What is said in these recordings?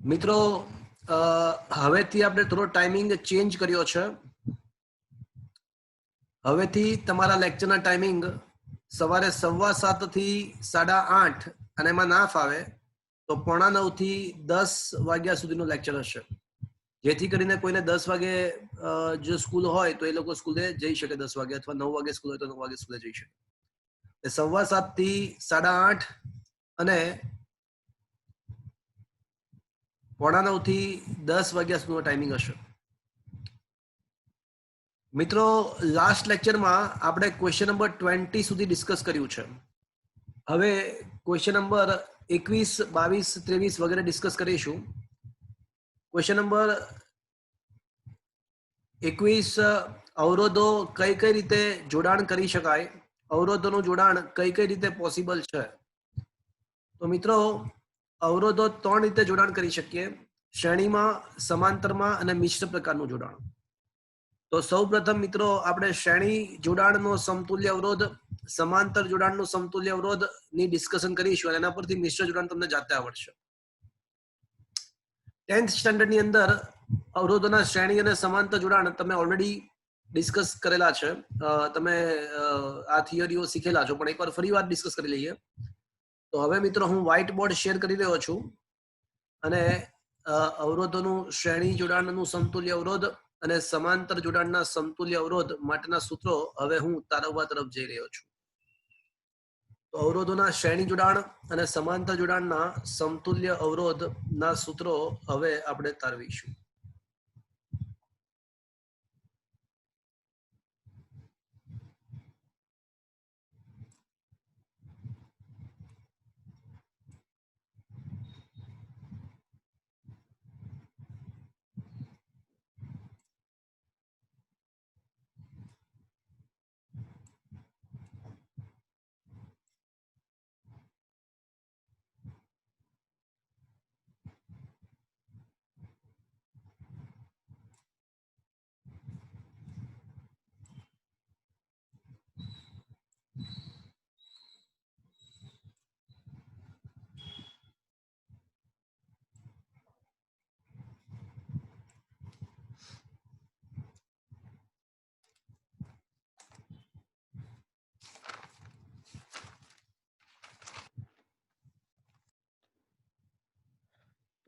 મિત્રો હવેથી આપણે થોડો ટાઈમિંગ ચેન્જ કર્યો છે. હવેથી તમારા લેક્ચરના ટાઈમિંગ સવારે 7:15 થી 8:30 અને એમાં ના ફાવે તો 8:45 થી 10 વાગ્યા સુધીનું લેક્ચર હશે, જેથી કરીને કોઈને 10 વાગે જો સ્કૂલ હોય તો એ લોકો સ્કૂલે જઈ શકે 10 વાગે, અથવા 9 વાગે સ્કૂલ હોય તો 9 વાગે સ્કૂલે જઈ શકે. 7:15 થી 8:30 અને 8:45 થી 10 વાગ્યા સુધીનો ટાઈમિંગ હશે. મિત્રો, લાસ્ટ લેક્ચરમાં આપણે ક્વેશ્ચન નંબર 20 સુધી ડિસ્કસ કર્યું છે. હવે ક્વેશ્ચન નંબર 21, 22, 23 વગેરે ડિસ્કસ કરીશું. ક્વેશ્ચન નંબર 21, અવરોધો કઈ કઈ રીતે જોડાણ કરી શકાય, અવરોધોનું જોડાણ કઈ કઈ રીતે પોસિબલ છે. તો મિત્રો, અવરોધો 3 રીતે જોડાણ કરી શકીએ: શ્રેણીમાં, સમાંતરમાં અને મિશ્ર પ્રકારનું જોડાણ. તો સૌ પ્રથમ મિત્રો આપણે શ્રેણી જોડાણનો સમતુલ્ય અવરોધ, સમાંતર જોડાણનો સમતુલ્ય અવરોધ ની ડિસ્કશન કરીશું, અને એના પરથી મિશ્ર જોડાણ તમને જાતે આવડશે. 10th સ્ટાન્ડર્ડ ની અંદર અવરોધોના શ્રેણી અને સમાંતર જોડાણ તમે ઓલરેડી ડિસ્કસ કરેલા છે, તમે આ થિયરીઓ શીખેલા છો, પણ એકવાર ફરી વાર ડિસ્કસ કરી લઈએ. તો હવે મિત્રો હું વ્હાઇટ બોર્ડ શેર કરી રહ્યો છું, અને અવરોધોનું શ્રેણી જોડાણનું સમતુલ્ય અવરોધ અને સમાંતર જોડાણના સમતુલ્ય અવરોધ માટેના સૂત્રો હવે હું તારવવા તરફ જઈ રહ્યો છું. તો અવરોધોના શ્રેણી જોડાણ અને સમાંતર જોડાણના સમતુલ્ય અવરોધના સૂત્રો હવે આપણે તારવીશું.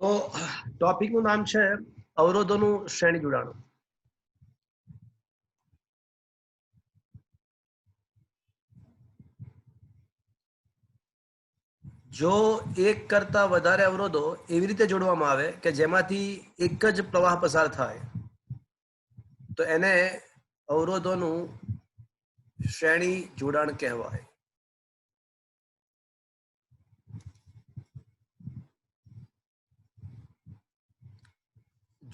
તો ટોપિકનું નામ છે અવરોધોનું શ્રેણી જોડાણ. જો એક કરતા વધારે અવરોધો એવી રીતે જોડવામાં આવે કે જેમાંથી એક જ પ્રવાહ પસાર થાય, તો એને અવરોધોનું શ્રેણી જોડાણ કહેવાય.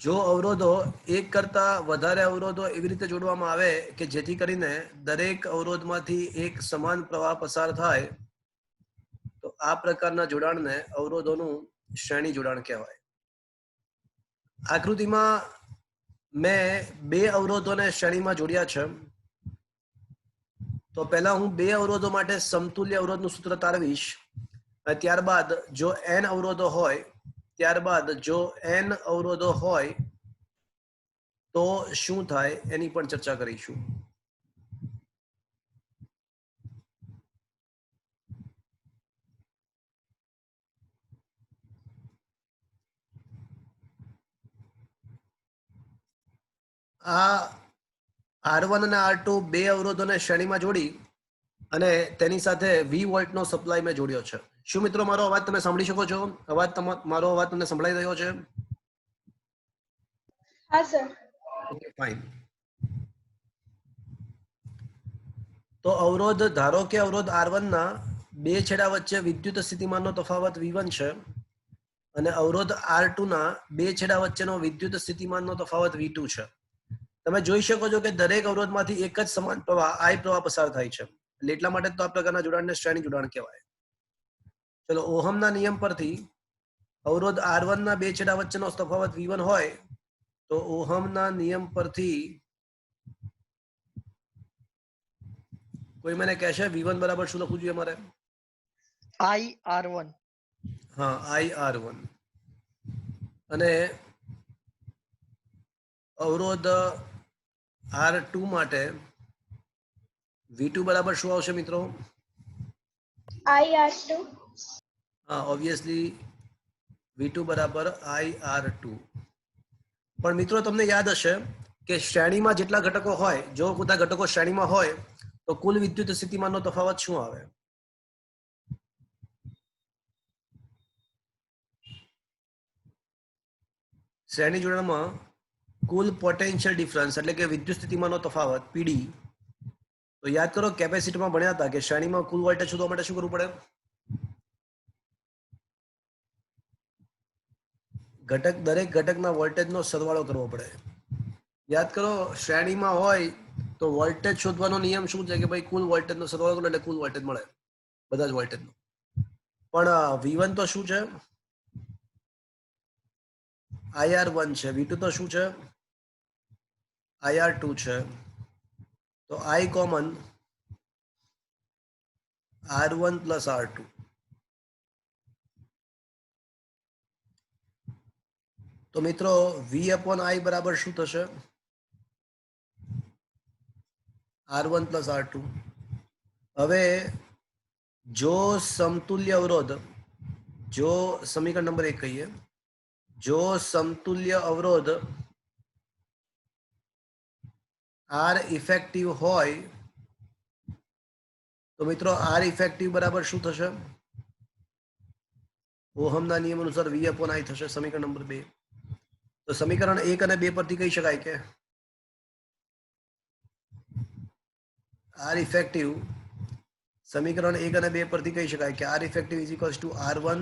જો અવરોધો એક કરતા વધારે અવરોધો એવી રીતે જોડવામાં આવે કે જેથી કરીને દરેક અવરોધમાંથી એક સમાન પ્રવાહ પસાર થાય, તો આ પ્રકારના જોડાણને અવરોધોનું શ્રેણી જોડાણ કહેવાય. આકૃતિમાં મેં 2 અવરોધોને શ્રેણીમાં જોડ્યા છે. તો પહેલા હું 2 અવરોધો માટે સમતુલ્ય અવરોધનું સૂત્ર તારવીશ, અને ત્યારબાદ જો n અવરોધો હોય, તો શું થાય એની પણ ચર્ચા કરીશું. આ R1 અને R2 2 અવરોધોને શ્રેણીમાં જોડી અને તેની સાથે 20 વોલ્ટનો સપ્લાય મેં જોડ્યો છે. શું મિત્રો મારો અવાજ તમે સાંભળી શકો છો? મારો અવાજ તમને સંભળાઈ રહ્યો છે? હા સર. Okay, fine. તો અવરોધ, ધારો કે અવરોધ R1 ના 2 છેડા વચ્ચે વિદ્યુત સ્થિતિમાનનો તફાવત V1 છે, અને અવરોધ R2 ના 2 છેડા વચ્ચેનો વિદ્યુત સ્થિતિમાનનો તફાવત V2 છે. તમે જોઈ શકો છો કે દરેક અવરોધમાંથી એક જ સમાન પ્રવાહ I પ્રવાહ પસાર થાય છે, એટલે એટલા માટે તો આ પ્રકારના જોડાણને શ્રેણી જોડાણ કહેવાય. ચલો, ઓહમના નિયમ પરથી અવરોધ R1 ના 2 છેડા વચ્ચેનો તફાવત V1 હોય, તો ઓહમના નિયમ પરથી કોઈ મને કહેશે V1 બરાબર શું લખવું જોઈએ મારે? I R1. હા IR1 અને અવરોધ R2 માટે V2 બરાબર શું આવશે મિત્રો? IR2. હા ઓબ્વિયસલી V2 બરાબર IR2. પણ મિત્રો તમને યાદ હશે કે શ્રેણીમાં જેટલા ઘટકો હોય, જો બધા ઘટકો શ્રેણીમાં હોય તો કુલ વિદ્યુત સ્થિતિમાનનો તફાવત શું આવે? શ્રેણી જોડાણમાં કુલ પોટેન્શિયલ ડિફરન્સ એટલે કે વિદ્યુત સ્થિતિમાનનો તફાવત PD. તો યાદ કરો કેપેસિટરમાં ભણ્યા હતા કે શ્રેણીમાં કુલ વોલ્ટેજ શોધવા માટે શું કરવું પડે? દરેક ઘટકના વોલ્ટેજનો સરવાળો કરવો પડે. યાદ કરો શ્રેણીમાં હોય તો વોલ્ટેજ શોધવાનો નિયમ શું છે કે ભાઈ કુલ વોલ્ટેજનો સરવાળો કરો એટલે કુલ વોલ્ટેજ મળે, બધા જ વોલ્ટેજનો. પણ V1 તો શું છે? IR1 છે. V2 તો શું છે? IR2 છે. તો I common R1 plus R2. તો મિત્રો V/I બરાબર શું થશે? R1 plus R2. હવે જો સમતુલ્ય અવરોધ, જો સમીકરણ નંબર 1 કહીએ, જો સમતુલ્ય અવરોધ R ઇફેક્ટિવ હોય તો મિત્રો R ઇફેક્ટિવ બરાબર શું થશે? ઓહમના નિયમ અનુસાર V/I થશે, સમીકરણ નંબર 2. તો સમીકરણ 1 અને 2 પરથી કહી શકાય કે R ઇફેક્ટિવ, સમીકરણ 1 અને 2 પરથી કહી શકાય કે R effective is equals to R1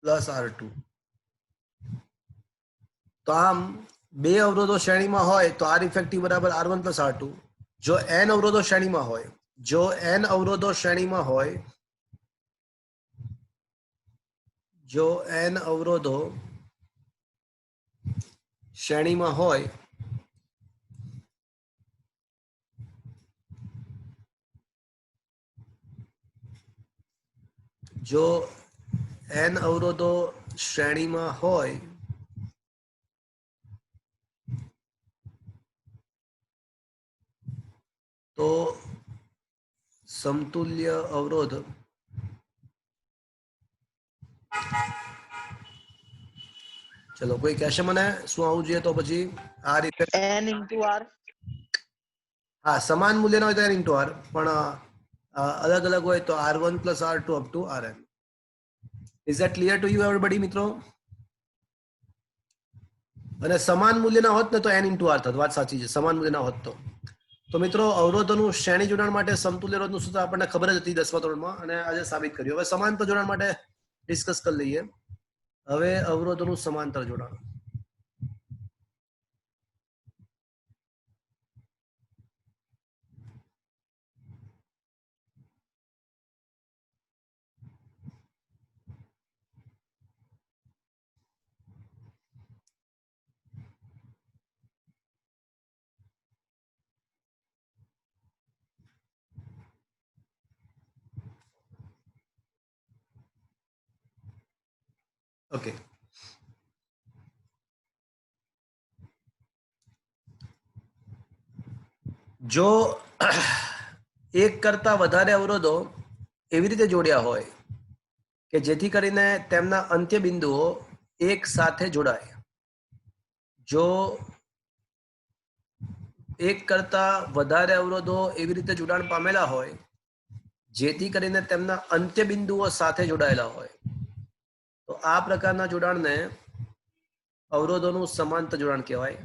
plus R2. તો આમ બે અવરોધો શ્રેણીમાં હોય તો R ઇફેક્ટિવ બરાબર R1 પ્લસ R2. જો n અવરોધો શ્રેણીમાં હોય, જો n અવરોધો શ્રેણીમાં હોય, જો n અવરોધો શ્રેણીમાં હોય જો n અવરોધો શ્રેણીમાં હોય તો સમતુલ્ય અવરોધ ચલો કોઈ કહેશે મને શું આવવું જોઈએ? તો પછી R effective n into R. હા સમાન મૂલ્યના હોય તો n into R, પણ અલગ અલગ હોય તો R1 plus R2 up to Rn. Is that clear to you everybody મિત્રો? અને સમાન મૂલ્યના હોત ને તો n into R થત. વાત સાચી છે, સમાન મૂલ્યના હોત તો મિત્રો અવરોધોનું શ્રેણી જોડાણ માટે સમતુલ્ય અવરોધનું સૂત્ર આપણને ખબર જ હતી 10મા ધોરણમાં અને આજે સાબિત કર્યું. હવે સમાંતર જોડાણ માટે ડિસ્કસ કરી લઈએ. હવે અવરોધોનું સમાંતર જોડાણ. ઓકે, જો એક કરતા વધારે અવરોધો એવી રીતે જોડ્યા હોય કે જેથી કરીને તેમના અંત્ય બિંદુઓ એક સાથે જોડાય, જો એક કરતા વધારે અવરોધો એવી રીતે જોડાણ પામેલા હોય જેથી કરીને તેમના અંત્ય બિંદુઓ સાથે જોડાયેલા હોય તો આ પ્રકારના જોડાણને અવરોધોનું સમાંતર જોડાણ કહેવાય.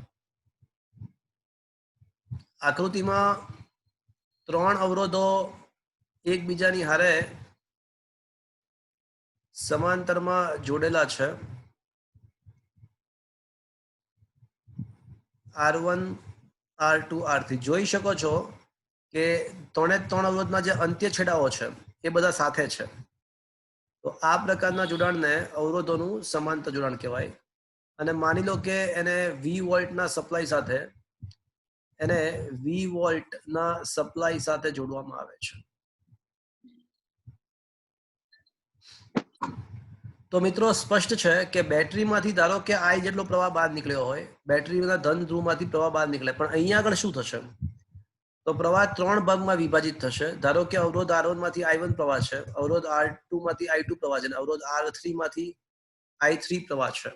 આકૃતિમાં 3 અવરોધો એકબીજાની હારે સમાંતરમાં જોડેલા છે. R1 R2 R3 જોઈ શકો છો કે 3 અવરોધના જે અંત્ય છેડાઓ છે એ બધા સાથે છે. તો આ પ્રકારના જોડાણને અવરોધોનું સમાંતર જોડાણ કહેવાય. અને માની લો કે એને V વોલ્ટના સપ્લાય સાથે જોડવામાં આવે છે. તો મિત્રો સ્પષ્ટ છે કે બેટરીમાંથી ધારો કે I જેટલો પ્રવાહ બહાર નીકળ્યો હોય, બેટરીના ધન ધ્રુવમાંથી પ્રવાહ બહાર નીકળે, પણ અહીંયા આગળ શું થશે? તો પ્રવાહ 3 ભાગમાં વિભાજિત થશે. ધારો કે અવરોધ R1 માંથી I1 પ્રવાહ છે, અવરોધ R2 માંથી I2 પ્રવાહ છે, અને અવરોધ R3 માંથી I3 પ્રવાહ છે.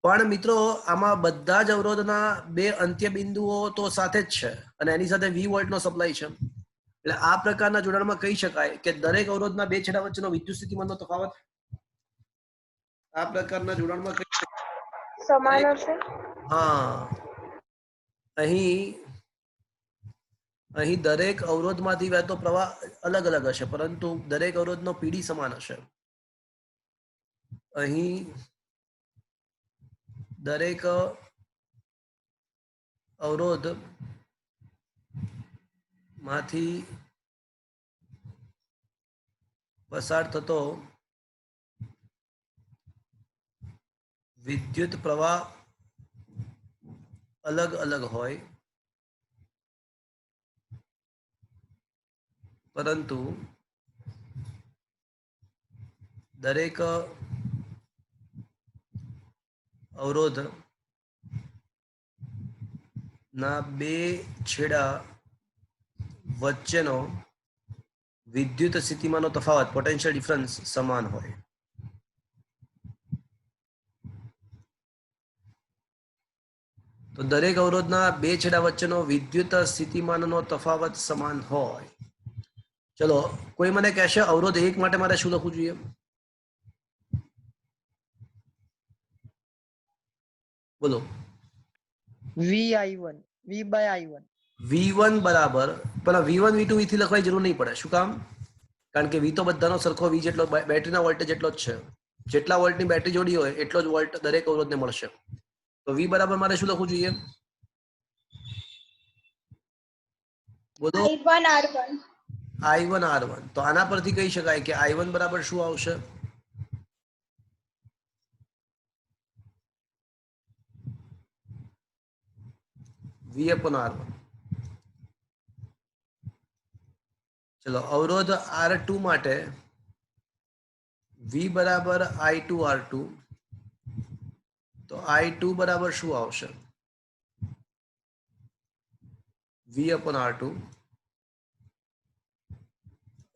પણ મિત્રો આમાં બધા જ અવરોધના બે અંત્ય બિંદુઓ તો સાથે જ છે, અને એની સાથે V વોલ્ટનો સપ્લાય છે. એટલે આ પ્રકારના જોડાણમાં કહી શકાય કે દરેક અવરોધના બે છેડા વચ્ચેનો વિદ્યુત સ્થિતિમાનનો તફાવત આ પ્રકારના જોડાણમાં કહી શકાય સમાન હશે. હા, અહીં દરેક અવરોધમાંથી વહેતો પ્રવાહ અલગ અલગ હશે, પરંતુ દરેક અવરોધનો પીડી સમાન હશે. અહીં દરેક અવરોધ માંથી પસાર થતો વિદ્યુત પ્રવાહ અલગ અલગ હોય, પરંતુ દરેક અવરોધ ના બે છેડા વચ્ચેનો વિદ્યુત સ્થિતિમાનનો તફાવત પોટેન્શિયલ ડિફરન્સ સમાન હોય. તો દરેક અવરોધના બે છેડા વચ્ચેનો વિદ્યુત સ્થિતિમાનનો તફાવત સમાન હોય. ચલો, કોઈ મને કહેશે અવરોધ 1 માટે મારે શું લખવું જોઈએ? બોલો. V/I1 V/I1 V1 બરાબર, પણ V1 V2 V3 લખવાની જરૂર નહીં પડે. શું કામ? કારણ કે V તો બધાનો સરખો V જેટલો બેટરીના વોલ્ટેજ જેટલો જ છે. જેટલા વોલ્ટની બેટરી જોડી હોય એટલો જ વોલ્ટ દરેક અવરોધને મળશે. તો V બરાબર મારે શું લખવું જોઈએ? બોલો. I1 R1. I1 R1. તો આના પરથી કહી શકાય કે I1 બરાબર શું આવશે? V/R1. ચલો, અવરોધ R2 માટે V બરાબર I2 R2. તો I2 બરાબર શું આવશે? V/R2.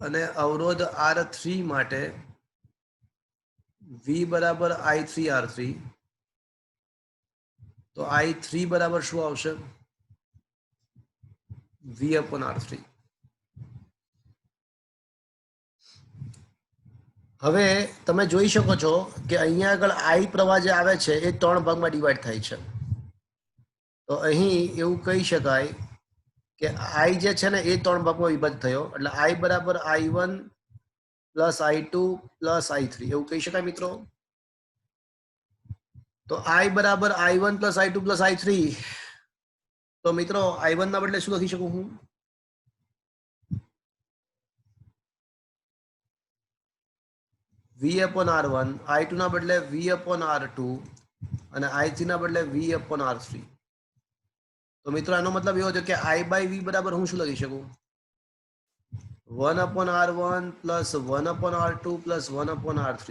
અને અવરોધ R3 માટે V બરાબર I3 R3. તો I3 બરાબર શું આવશે? V/R3. હવે તમે જોઈ શકો છો કે અહીંયા આગળ I પ્રવાહ જે આવે છે એ 3 ભાગમાં ડિવાઈડ થાય છે. તો અહીં એવું કહી શકાય કે I જે છે ને એ 3 ભાગમાં વિભાજિત થયો, એટલે I બરાબર I1 plus I2 plus I3 એવું કહી શકાય મિત્રો. તો I બરાબર I1 plus I2 plus I3. તો મિત્રો I1 ના બદલે શું લખી શકું હું? V/R1. I2 ના બદલે V/R2 અને I3 ના બદલે V/R3. તો મિત્રો આનો મતલબ એવો છે કે I/V બરાબર હું શું લખી શકું? 1/R1 plus 1/R2 plus 1/R3.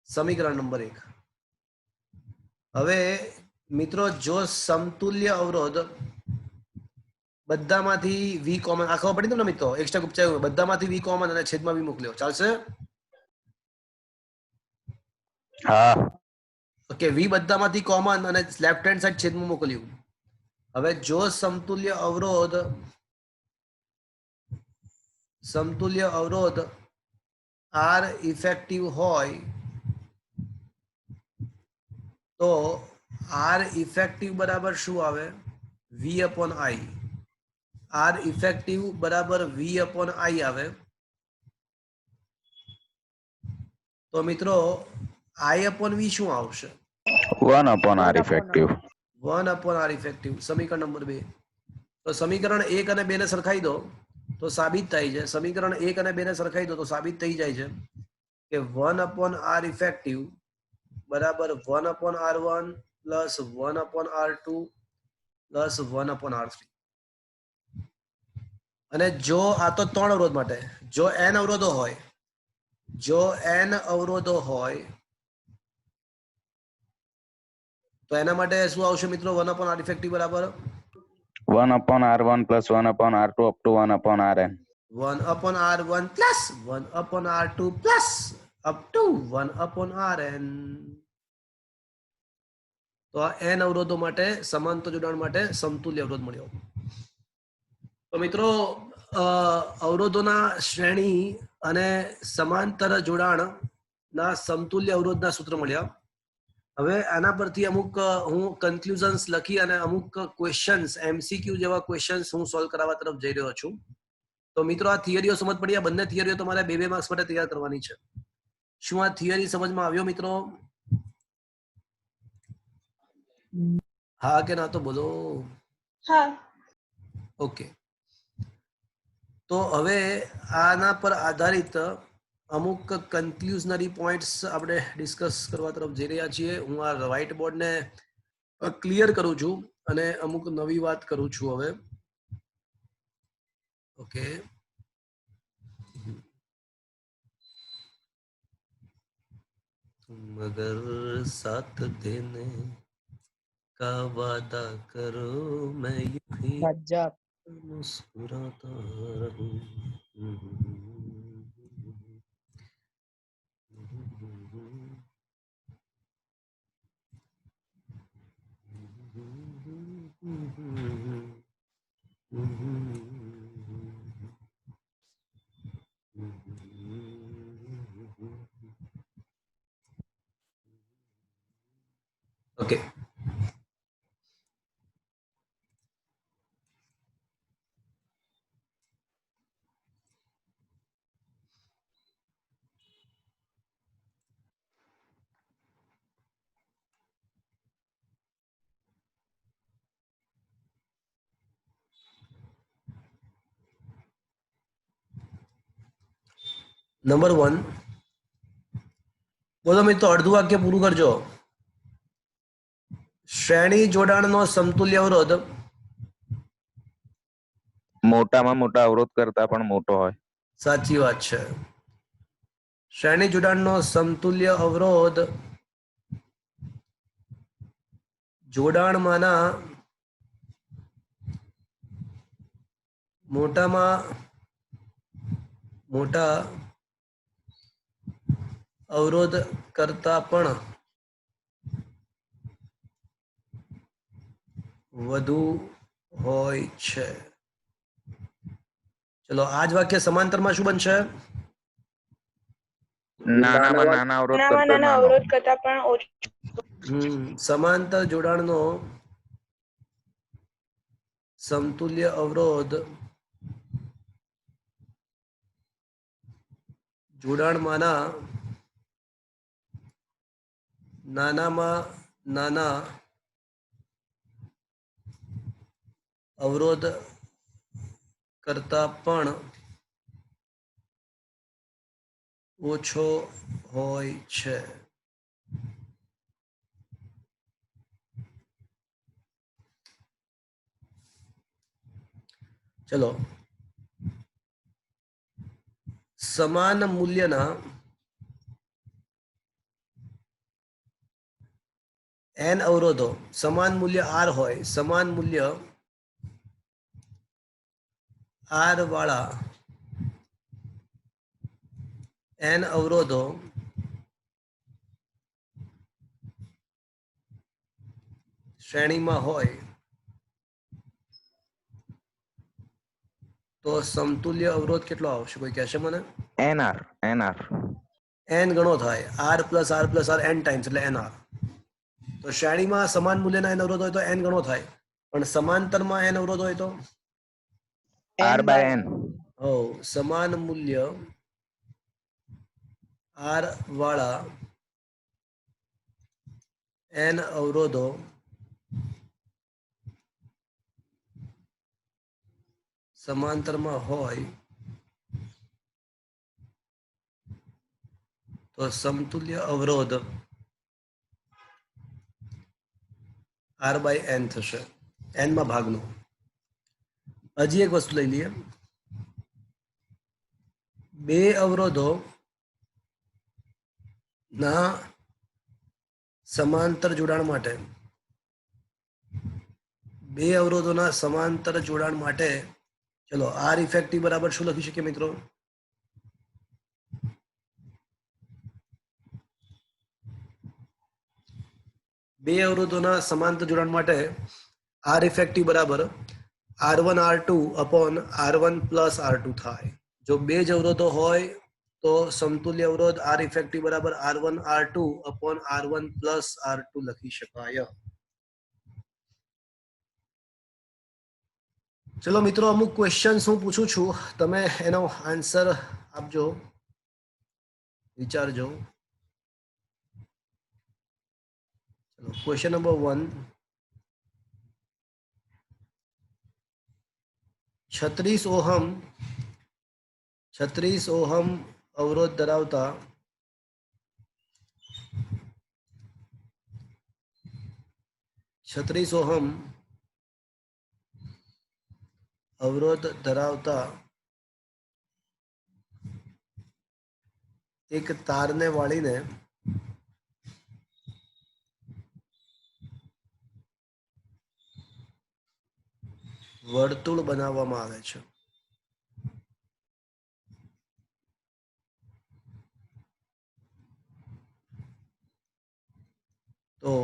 સમીકરણ નંબર 1. હવે મિત્રો જો સમતુલ્ય અવરોધ બધામાંથી V કોમન, આ ખબર પડી ને મિત્રો? એક્સ્ટ્રા ગુપ્ચાયું બધામાંથી V કોમન અને છેદમાં V મોકલ્યો, ચાલશે? હા. ઓકે, V બધામાંથી કોમન અને લેફ્ટ હેન્ડ સાઈડ છેદમાં મોકલ્યું. હવે જો સમતુલ્ય અવરોધ R ઇફેક્ટિવ હોય તો R ઇફેક્ટિવ બરાબર શું આવે? V/I. R ઇફેક્ટિવ બરાબર V/I આવે. તો મિત્રો I/V શું આવશે? 1/R effective. 1/R effective. સમીકરણ નંબર 2. તો સમીકરણ 1 અને 2 ને સરખાઈ દો તો સાબિત થાય છે. સમીકરણ 1 અને 2 ને સરખાઈ દો તો સાબિત થઈ જાય છે કે 1/R ઇફેક્ટિવ બરાબર 1/R1 plus 1/R2 plus 1/R3. અને જો આ તો 3 અવરોધ માટે, જો n અવરોધો હોય જો n અવરોધો હોય તો એના માટે શું આવશે મિત્રો? 1 r ઇફેક્ટિવ બરાબર 1/r1 plus 1/r2 up to 1/rn. 1/r1 plus 1/r2 plus up to 1/rn. તો આ n અવરોધો માટે સમાંતર જોડાણ માટે સમતુલ્ય અવરોધ મળ્યો. તો મિત્રો અવરોધોના શ્રેણી અને સમાંતર જોડાણ ના સમતુલ્ય અવરોધના સૂત્ર મળ્યા. હવે આના પરથી અમુક હું કન્ક્લુઝન્સ લખી અને અમુક ક્વેશ્ચન્સ એમસીક્યુ જેવા ક્વેશ્ચન્સ હું સોલ્વ કરાવવા તરફ જઈ રહ્યો છું. તો મિત્રો આ થિયરીઓ સમજ પડી? આ બંને થિયરીઓ તમારે 2 માર્ક્સ માટે તૈયાર કરવાની છે. શું આ થિયરી સમજમાં આવ્યો મિત્રો? હા કે ના તો બોલો. હા. ઓકે. તો હવે આના પર આધારિત અમુક કન્ક્લુઝનરી પોઈન્ટ્સ આપણે ડિસ્કસ કરવા તરફ જઈ રહ્યા છીએ. હું આ વ્હાઇટ બોર્ડને ક્લિયર કરું છું અને અમુક નવી વાત કરું છું હવે. ઓકે. मगर साथ देने का वादा करो मैं यूं ही मुस्कुराता रहूं. Okay. નંબર 1 બોલો મિત્રો, અડધું વાક્ય પૂરું કરજો. શ્રેણી જોડાણનો સમતુલ્ય અવરોધ મોટામાં મોટા અવરોધ કરતા પણ મોટો હોય. સાચી વાત છે. શ્રેણી જોડાણનો સમતુલ્ય અવરોધ જોડાણમાંના મોટામાં મોટા અવરોધ કરતા પણ વધુ હોય છે. ચલો આ જ વાક્ય સમાંતરમાં શું બનશે? નાનામાં નાના અવરોધ નાનામાં કરતા નાના નાનો. અવરોધ કરતા પણ ઓછો. સમાંતર જોડાણનો સમતુલ્ય અવરોધ જોડાણમાંના નાનામાં નાના અવરોધ કરતા પણ ઓછો હોય છે. ચલો, સમાન મૂલ્યના n અવરોધો, સમાન મૂલ્ય r હોય, સમાન મૂલ્ય r વાળા n અવરોધો શ્રેણીમાં હોય તો સમતુલ્ય અવરોધ કેટલો આવશે? કોઈ કહેશે મને? nr n ગણો થાય. r plus r plus r n times એટલે nr. તો શ્રેણીમાં સમાન મૂલ્યના n અવરોધ હોય તો n ગણો થાય, પણ સમાંતરમાં n અવરોધ હોય તો r/n. સમાન મૂલ્ય r વાળા n અવરોધો સમાંતરમાં હોય તો સમતુલ્ય અવરોધ r/n થશે, n માં ભાગનો. હજી એક વસ્તુ લઈ લઈએ. બે અવરોધો ના સમાંતર જોડાણ માટે બે અવરોધોના સમાંતર જોડાણ માટે ચલો આર ઇફેક્ટિવ બરાબર શું લખી શકીએ મિત્રો? બે અવરોધોના સમાંતર જોડાણ માટે આર ઇફેક્ટિવ બરાબર R1 R2 upon R1 plus R2 થાય. જો બે જ અવરોધો હોય તો સમતુલ્ય અવરોધ આર ઇફેક્ટિવ બરાબર R1 R2 upon R1 plus R2 લખી શકાય. ચલો મિત્રો, અમુક ક્વેશ્ચન હું પૂછું છું, તમે એનો આન્સર આપજો, વિચારજો. ચલો ક્વેશ્ચન નંબર 1. 36 ઓહમ અવરોધ ધરાવતા 36 ઓહમ અવરોધ ધરાવતા એક તારને વાળીને વર્તુળ બનાવવામાં આવે છે. તો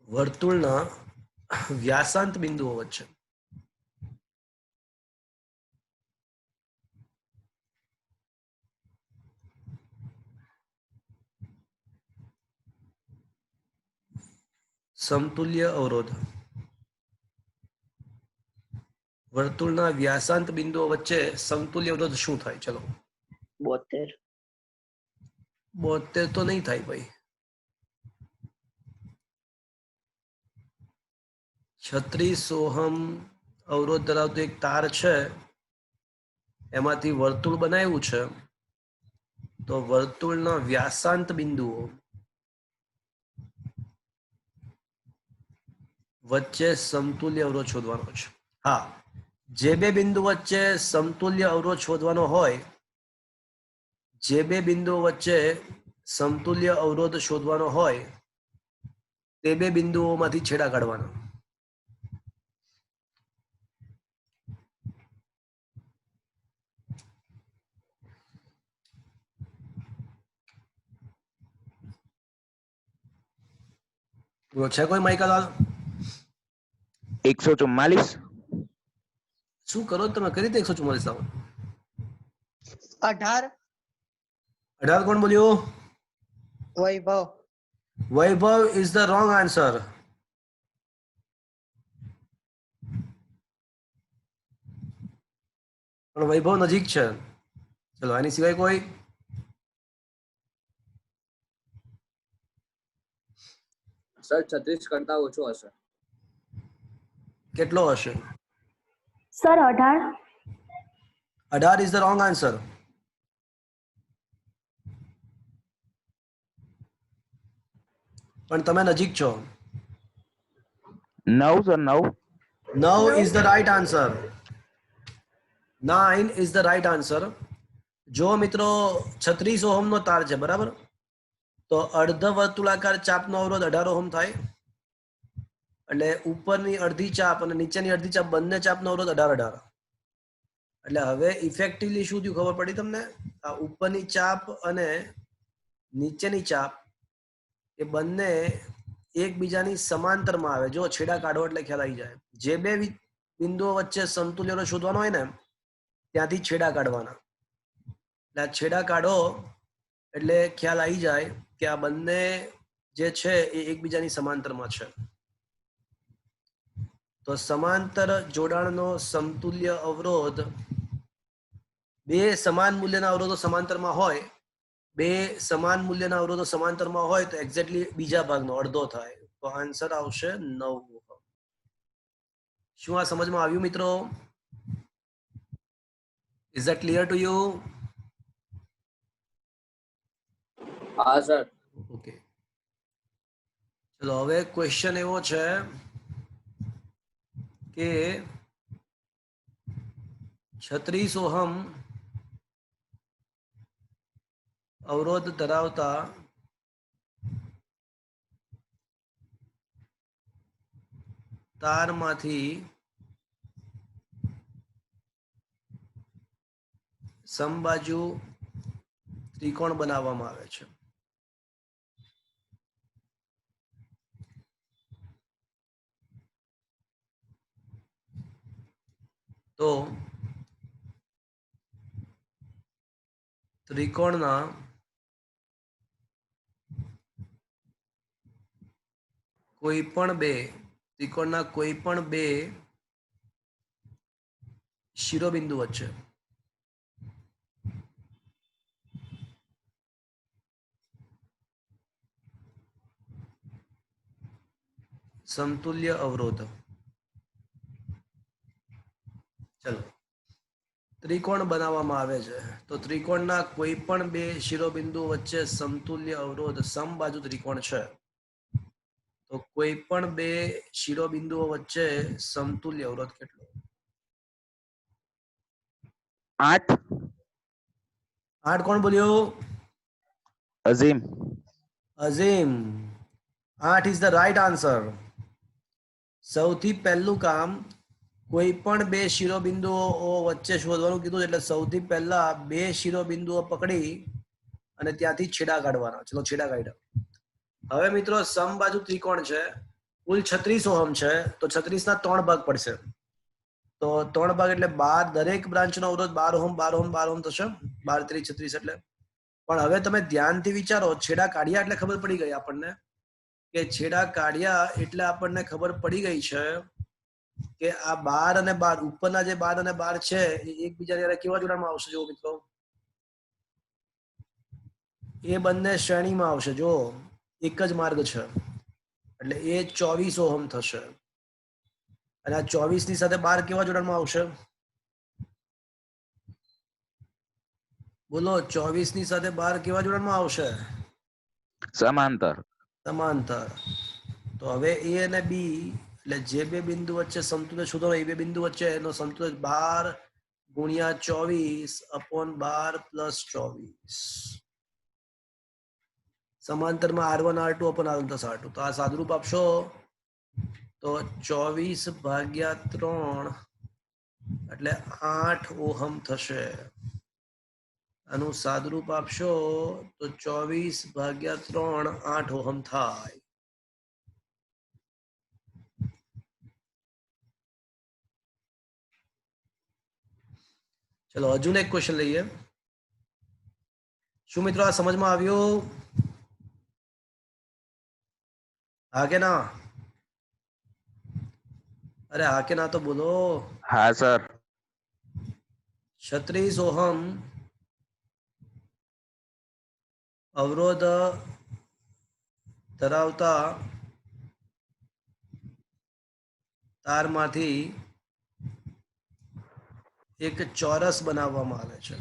વર્તુળના વ્યાસાંત બિંદુઓ વચ્ચે સમતુલ્ય અવરોધ, વર્તુળના વ્યાસાંત બિંદુઓ વચ્ચે સમતુલ્ય અવરોધ શું થાય? ચલો 72 તો નહીં થાય ભાઈ. 36 ઓહમ અવરોધ ધરાવતો એક તાર છે, એમાંથી વર્તુળ બનાવ્યું છે, તો વર્તુળના વ્યાસાંત બિંદુઓ વચ્ચે સમતુલ્ય અવરોધ શોધવાનો છે. હા, જે બે બિંદુ વચ્ચે સમતુલ્ય અવરોધ શોધવાનો હોય, જે બે બિંદુઓ વચ્ચે સમતુલ્ય અવરોધ શોધવાનો હોય તે બે બિંદુઓમાંથી છેડા કાઢવાના. છે કોઈ માઇકાલાલ? 144. શું કરો તમે? કરી રીતે 144 લાવો? 18. 18 કોણ બોલ્યું? વૈભવ. વૈભવ ઇઝ ધ રોંગ આન્સર. પણ વૈભવ નજીક છે. ચલો આની સિવાય કોઈ? સર 36 કરતા ઓછો હશે. કેટલો હશે? Sir 18. 18 is the wrong answer. પણ તમે નજીક છો. 9 sir 9. 9 is the right answer. 9 is the right answer. જો મિત્રો 36 ઓહમ નો તાર છે, બરાબર, તો અર્ધ વર્તુળાકાર ચાપનો અવરોધ 18 ઓહમ થાય. એટલે ઉપરની અડધી ચાપ અને નીચેની અડધી ચાપ બંને ચાપનો અવરોધ 18. એટલે હવે ઇફેક્ટિવલી શું થયું ખબર પડી તમને? આ ઉપરની ચાપ અને નીચેની ચાપ એ બંને એકબીજાની સમાંતરમાં આવે. જો છેડા કાઢો એટલે ખ્યાલ આવી જાય. જે બે બિંદુઓ વચ્ચે સમતુલ્ય અવરોધ શોધવાનો હોય ને, ત્યાંથી છેડા કાઢવાના. એટલે આ છેડા કાઢો એટલે ખ્યાલ આવી જાય કે આ બંને જે છે એ એકબીજાની સમાંતરમાં છે. તો સમાંતર જોડાણનો સમતુલ્ય અવરોધ, બે સમાન મૂલ્યના અવરોધો સમાંતરમાં હોય, બે સમાન મૂલ્યના અવરોધો સમાંતરમાં હોય તો એક્ઝેક્ટલી બીજા ભાગનો અડધો થાય. તો આન્સર આવશે 9 ઓહમ. શું આ સમજમાં આવ્યું મિત્રો? Is that clear to you? હા સર. ઓકે, ચલો હવે ક્વેશ્ચન એવો છે કે 36 ઓહમ અવરોધ ધરાવતા તારમાંથી સમબાજુ ત્રિકોણ બનાવવામાં આવે છે. તો ત્રિકોણના કોઈ પણ બે શિરોબિંદુ વચ્ચે સમતુલ્ય અવરોધ. ચલો, ત્રિકોણ બનાવવામાં આવે છે તો ત્રિકોણના કોઈ પણ બે શિરોબિંદુ વચ્ચે સમતુલ્ય અવરોધ સમબાજુ ત્રિકોણ છે. તો કોઈ પણ બે શિરોબિંદુઓ વચ્ચે સમતુલ્ય અવરોધ કેટલો? 8. 8 કોણ બોલ્યું? Azim. Azim. 8 is the right answer. સૌથી પહેલું કામ કોઈ પણ બે શિરોબિંદુઓ વચ્ચે શોધવાનું કીધું, એટલે સૌથી પહેલા બે શિરોબિંદુઓ પકડી અને ત્યાંથી છેડા કાઢવાના. ચલો, છેડા કાઢ્યા. હવે મિત્રો સમબાજુ ત્રિકોણ છે, કુલ 36 ઓહમ છે, તો 36 ના 3 ભાગ પડશે. તો 3 ભાગ એટલે 12, દરેક બ્રાન્ચનો અવરોધ 12 ઓહમ 12 ઓહમ 12 ઓહમ થશે. 12 3 36 એટલે. પણ હવે તમે ધ્યાનથી વિચારો, છેડા કાઢ્યા એટલે ખબર પડી ગઈ આપણને કે છેડા કાઢ્યા એટલે આપણને ખબર પડી ગઈ છે કે આ 12 અને 12 ઉપરના જે 12 અને 12 છે એ એકબીજાની હારે કેવા જોડાણમાં આવશે? જો મિત્રો, એ બંને શ્રેણીમાં આવશે. જો એક જ માર્ગ છે એટલે એ 24 ઓહમ થશે. અને આ 24 ની સાથે 12 કેવા જોડાણમાં આવશે? બોલો, 24 ની સાથે 12 કેવા જોડાણમાં આવશે? સમાંતર. સમાંતર. તો હવે એ અને બી એટલે જે બે બિંદુ વચ્ચે સમતુલ્ય શોધો, એ બે બિંદુ વચ્ચે એનો સમતુલ્ય 12 ગુણ્યા 24 અપોન 12 પ્લસ 24. સમાંતરમાં R1 R2 upon R1 plus R2. તો આ સાદુરૂપ આપશો તો 24/3 એટલે 8 ઓહમ થશે. આનું સાદુરૂપ આપશો તો 24/3 8 ઓહમ થાય. ચલો, હજુ એક ક્વેશ્ચન લઈએ. શું મિત્રો આ સમજમાં આવ્યું? હા કે ના? અરે હા કે ના તો બોલો. હા સર. 36 ઓહમ અવરોધ ધરાવતા તારમાંથી એક ચોરસ બનાવવામાં આવે છે.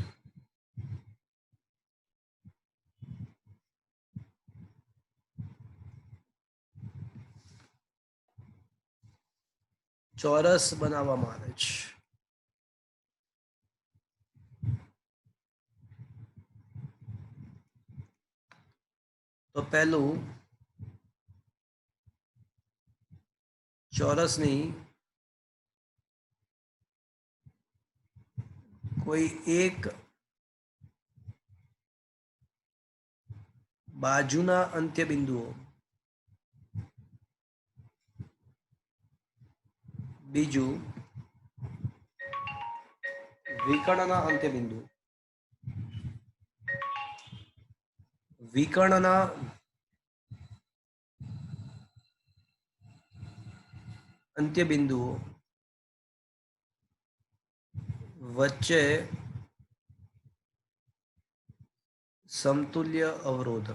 ચોરસ બનાવવામાં આવે છે. તો પહેલું, ચોરસની કોઈ એક બાજુના અંત્ય બિંદુઓ, બીજું વિકર્ણના અંત્ય બિંદુ, વિકર્ણના અંત્ય બિંદુઓ વચ્ચે સમતુલ્ય અવરોધ.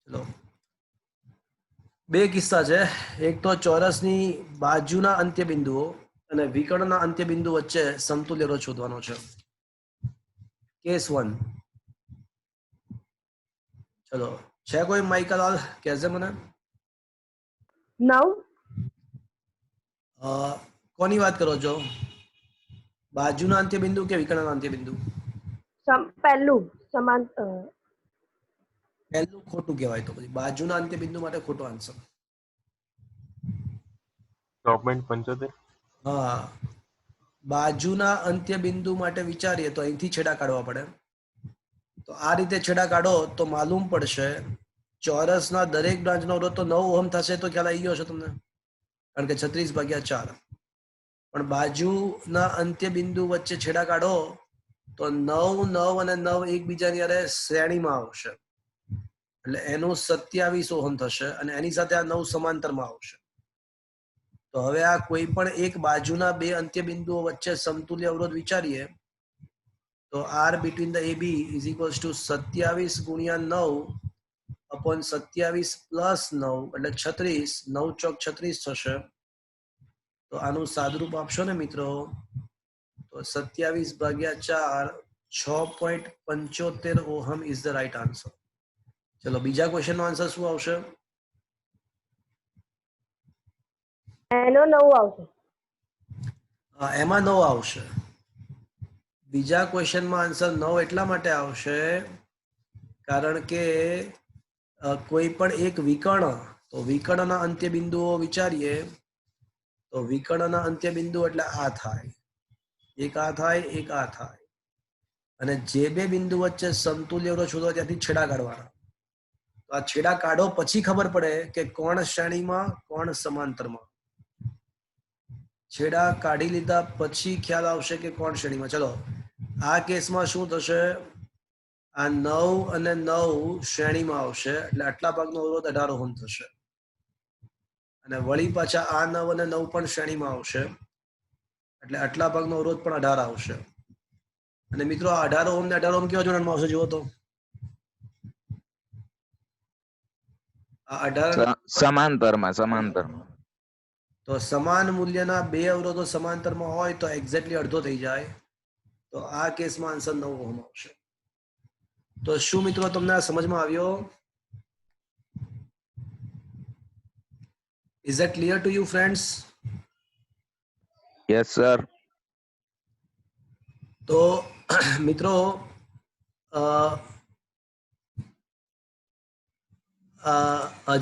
ચલો, બે કિસ્સા છે. એક તો ચોરસની બાજુના અંત્ય બિંદુઓ અને વિકર્ણના અંત્ય બિંદુ વચ્ચે સમતુલ્ય અવરોધ શોધવાનો છે. કેસ 1. ચલો, છે કોઈ માઇકલાલ? કહેશે મને. નવ. કોની વાત કરો છો? બાજુના અંત્ય બિંદુ કે વિકર્ણના અંત્ય બિંદુ? પહેલું સમાન પહેલું ખોટું કહેવાય, તો પછી બાજુના અંત્ય બિંદુ માટે ખોટો આન્સર. 6.75. હા, બાજુના અંત્ય બિંદુ માટે વિચારીએ તો અહીંથી છેડા કાઢવા પડે. તો આ રીતે છેડા કાઢો તો માલુમ પડશે ચોરસના દરેક બ્રાન્ચનો અવરોધ તો 9 ઓહમ થશે. તો ખ્યાલ આવી ગયો છે તમને, કારણ કે 36/4. પણ બાજુના અંત્ય બિંદુ વચ્ચે છેડા કાઢો તો 9, 9 અને 9 એકબીજાની હારે શ્રેણીમાં આવશે, એટલે એનું 27 ઓહમ થશે અને એની સાથે આ 9 સમાંતરમાં આવશે. તો હવે આ કોઈ પણ એક બાજુના બે અંત્ય બિંદુઓ વચ્ચે સમતુલ્ય અવરોધ વિચારીએ તો R between the AB is equals to 27 ગુણ્યા 9 upon 27 plus 9 એટલે 36, 9 ચોક 36 થશે. તો આનું સાદરૂપ આપશો ને મિત્રો તો 27/4 6.75 ohm is the right answer. ચલો બીજા ક્વેશ્ચનનો આન્સર શું આવશે? એનો 9 આવશે. એમાં 9 આવશે. બીજા ક્વેશ્ચનમાં આન્સર 9 એટલા માટે આવશે કારણ કે કોઈ પણ એક વિકર્ણ, તો વિકર્ણના અંત્ય બિંદુઓ વિચારીએ તો વિકર્ણના અંત્ય બિંદુ એટલે આ થાય, એક આ થાય, એક આ થાય, અને જે બે બિંદુ વચ્ચે સમતુલ્ય અવરોધ શોધો ત્યાંથી છેડા કાઢવાના. તો આ છેડા કાઢો પછી ખબર પડે કે કોણ શ્રેણીમાં કોણ સમાંતરમાં. છેડા કાઢી લીધા પછી ખ્યાલ આવશે કે કોણ શ્રેણીમાં. ચલો આ કેસમાં શું થશે, આ 9 અને 9 શ્રેણીમાં આવશે એટલે આટલા ભાગનો અવરોધ 18 ઓહમ થશે, અને વળી પાછા આ 9 અને 9 પણ શ્રેણીમાં આવશે એટલે આટલા ભાગનો અવરોધ પણ 18 આવશે. અને મિત્રો આ 18 ઓહમ ને 18 ઓહમ કેવા જોડાણમાં આવશે જુઓ તો, આ 18 સમાંતરમાં. તો સમાન મૂલ્યના બે અવરોધો સમાંતરમાં હોય તો એક્ઝેક્ટલી અડધો થઈ જાય. તો આ કેસમાં આન્સર 9 ઓહમ આવશે. તો શું મિત્રો તમને આ સમજમાં આવ્યો? Is that clear to you friends? Yes sir. તો મિત્રો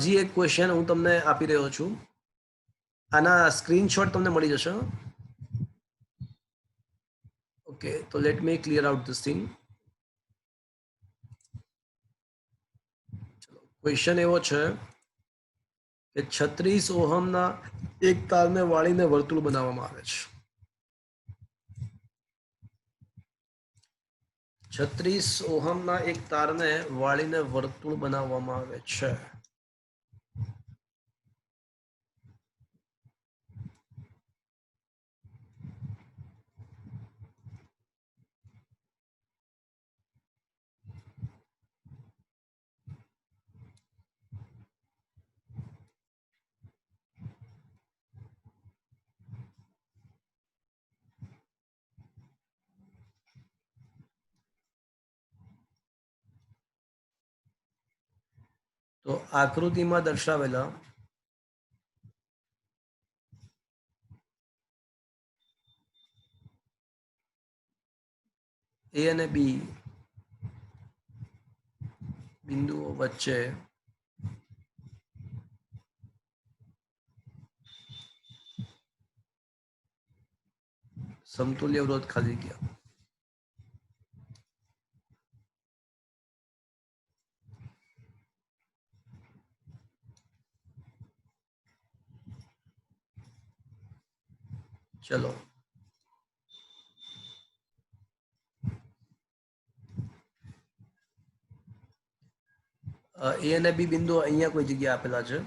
હજી એક ક્વેશ્ચન હું તમને આપી રહ્યો છું, આના સ્ક્રીનશોટ તમને મળી જશે. ઓકે, તો let me clear out this thing. Question એવો છે કે 36 ઓહમના એક તારને વાળીને વર્તુળ બનાવવામાં આવે છે. 36 ઓહમના એક તારને વાળીને વર્તુળ બનાવવામાં આવે છે. તો આકૃતિમાં દર્શાવેલા A અને B બિંદુઓ વચ્ચે સમતુલ્ય અવરોધ ખાલી ગયા. ચલો A અને B બિંદુઓ અહીંયા કોઈ જગ્યાએ આપેલા છે.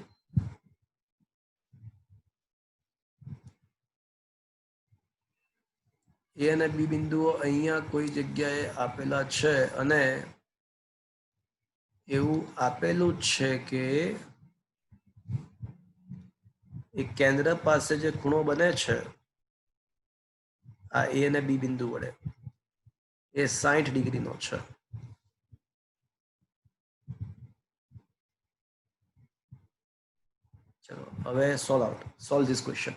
A અને B બિંદુઓ અહીંયા કોઈ જગ્યાએ આપેલા છે અને એવું આપેલું છે કે એક કેન્દ્ર પાસે જે ખૂણો બને છે આ A અને B બિંદુ વડે એ 60 ડિગ્રીનો છે. ચલો હવે solve this question.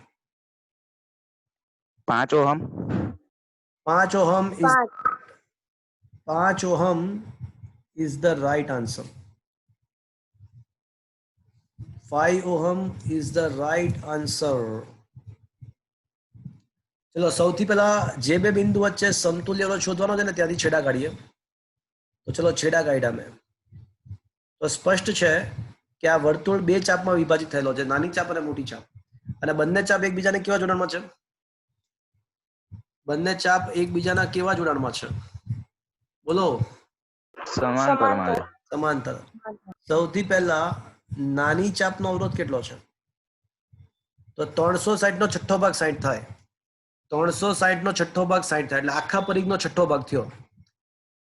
5 ohm. 5 ohm is 5 5 ohm is the right answer. 5 ohm is the right answer. ચલો સૌથી પહેલા જે બે બિંદુ વચ્ચે સમતુલ્ય અવરોધ શોધવાનો છે ને ત્યાંથી છેડા કાઢીએ. તો ચલો છેડા કાઢ્યા મેં. તો સ્પષ્ટ છે કે આ વર્તુળ બે ચાપમાં વિભાજિત થયેલો છે, નાની ચાપ અને મોટી ચાપ. અને બંને ચાપ એકબીજાને કેવા જોડાણમાં છે? બંને ચાપ એકબીજાના કેવા જોડાણમાં છે? બોલો. સમાંતરમાં છે. સમાંતર. સૌથી પહેલા નાની ચાપનો અવરોધ કેટલો છે? તો 360 નો છઠ્ઠો ભાગ 60 થાય. 360 નો છઠ્ઠો ભાગ 60 થાય એટલે આખા પરિઘનો છઠ્ઠો ભાગ થયો.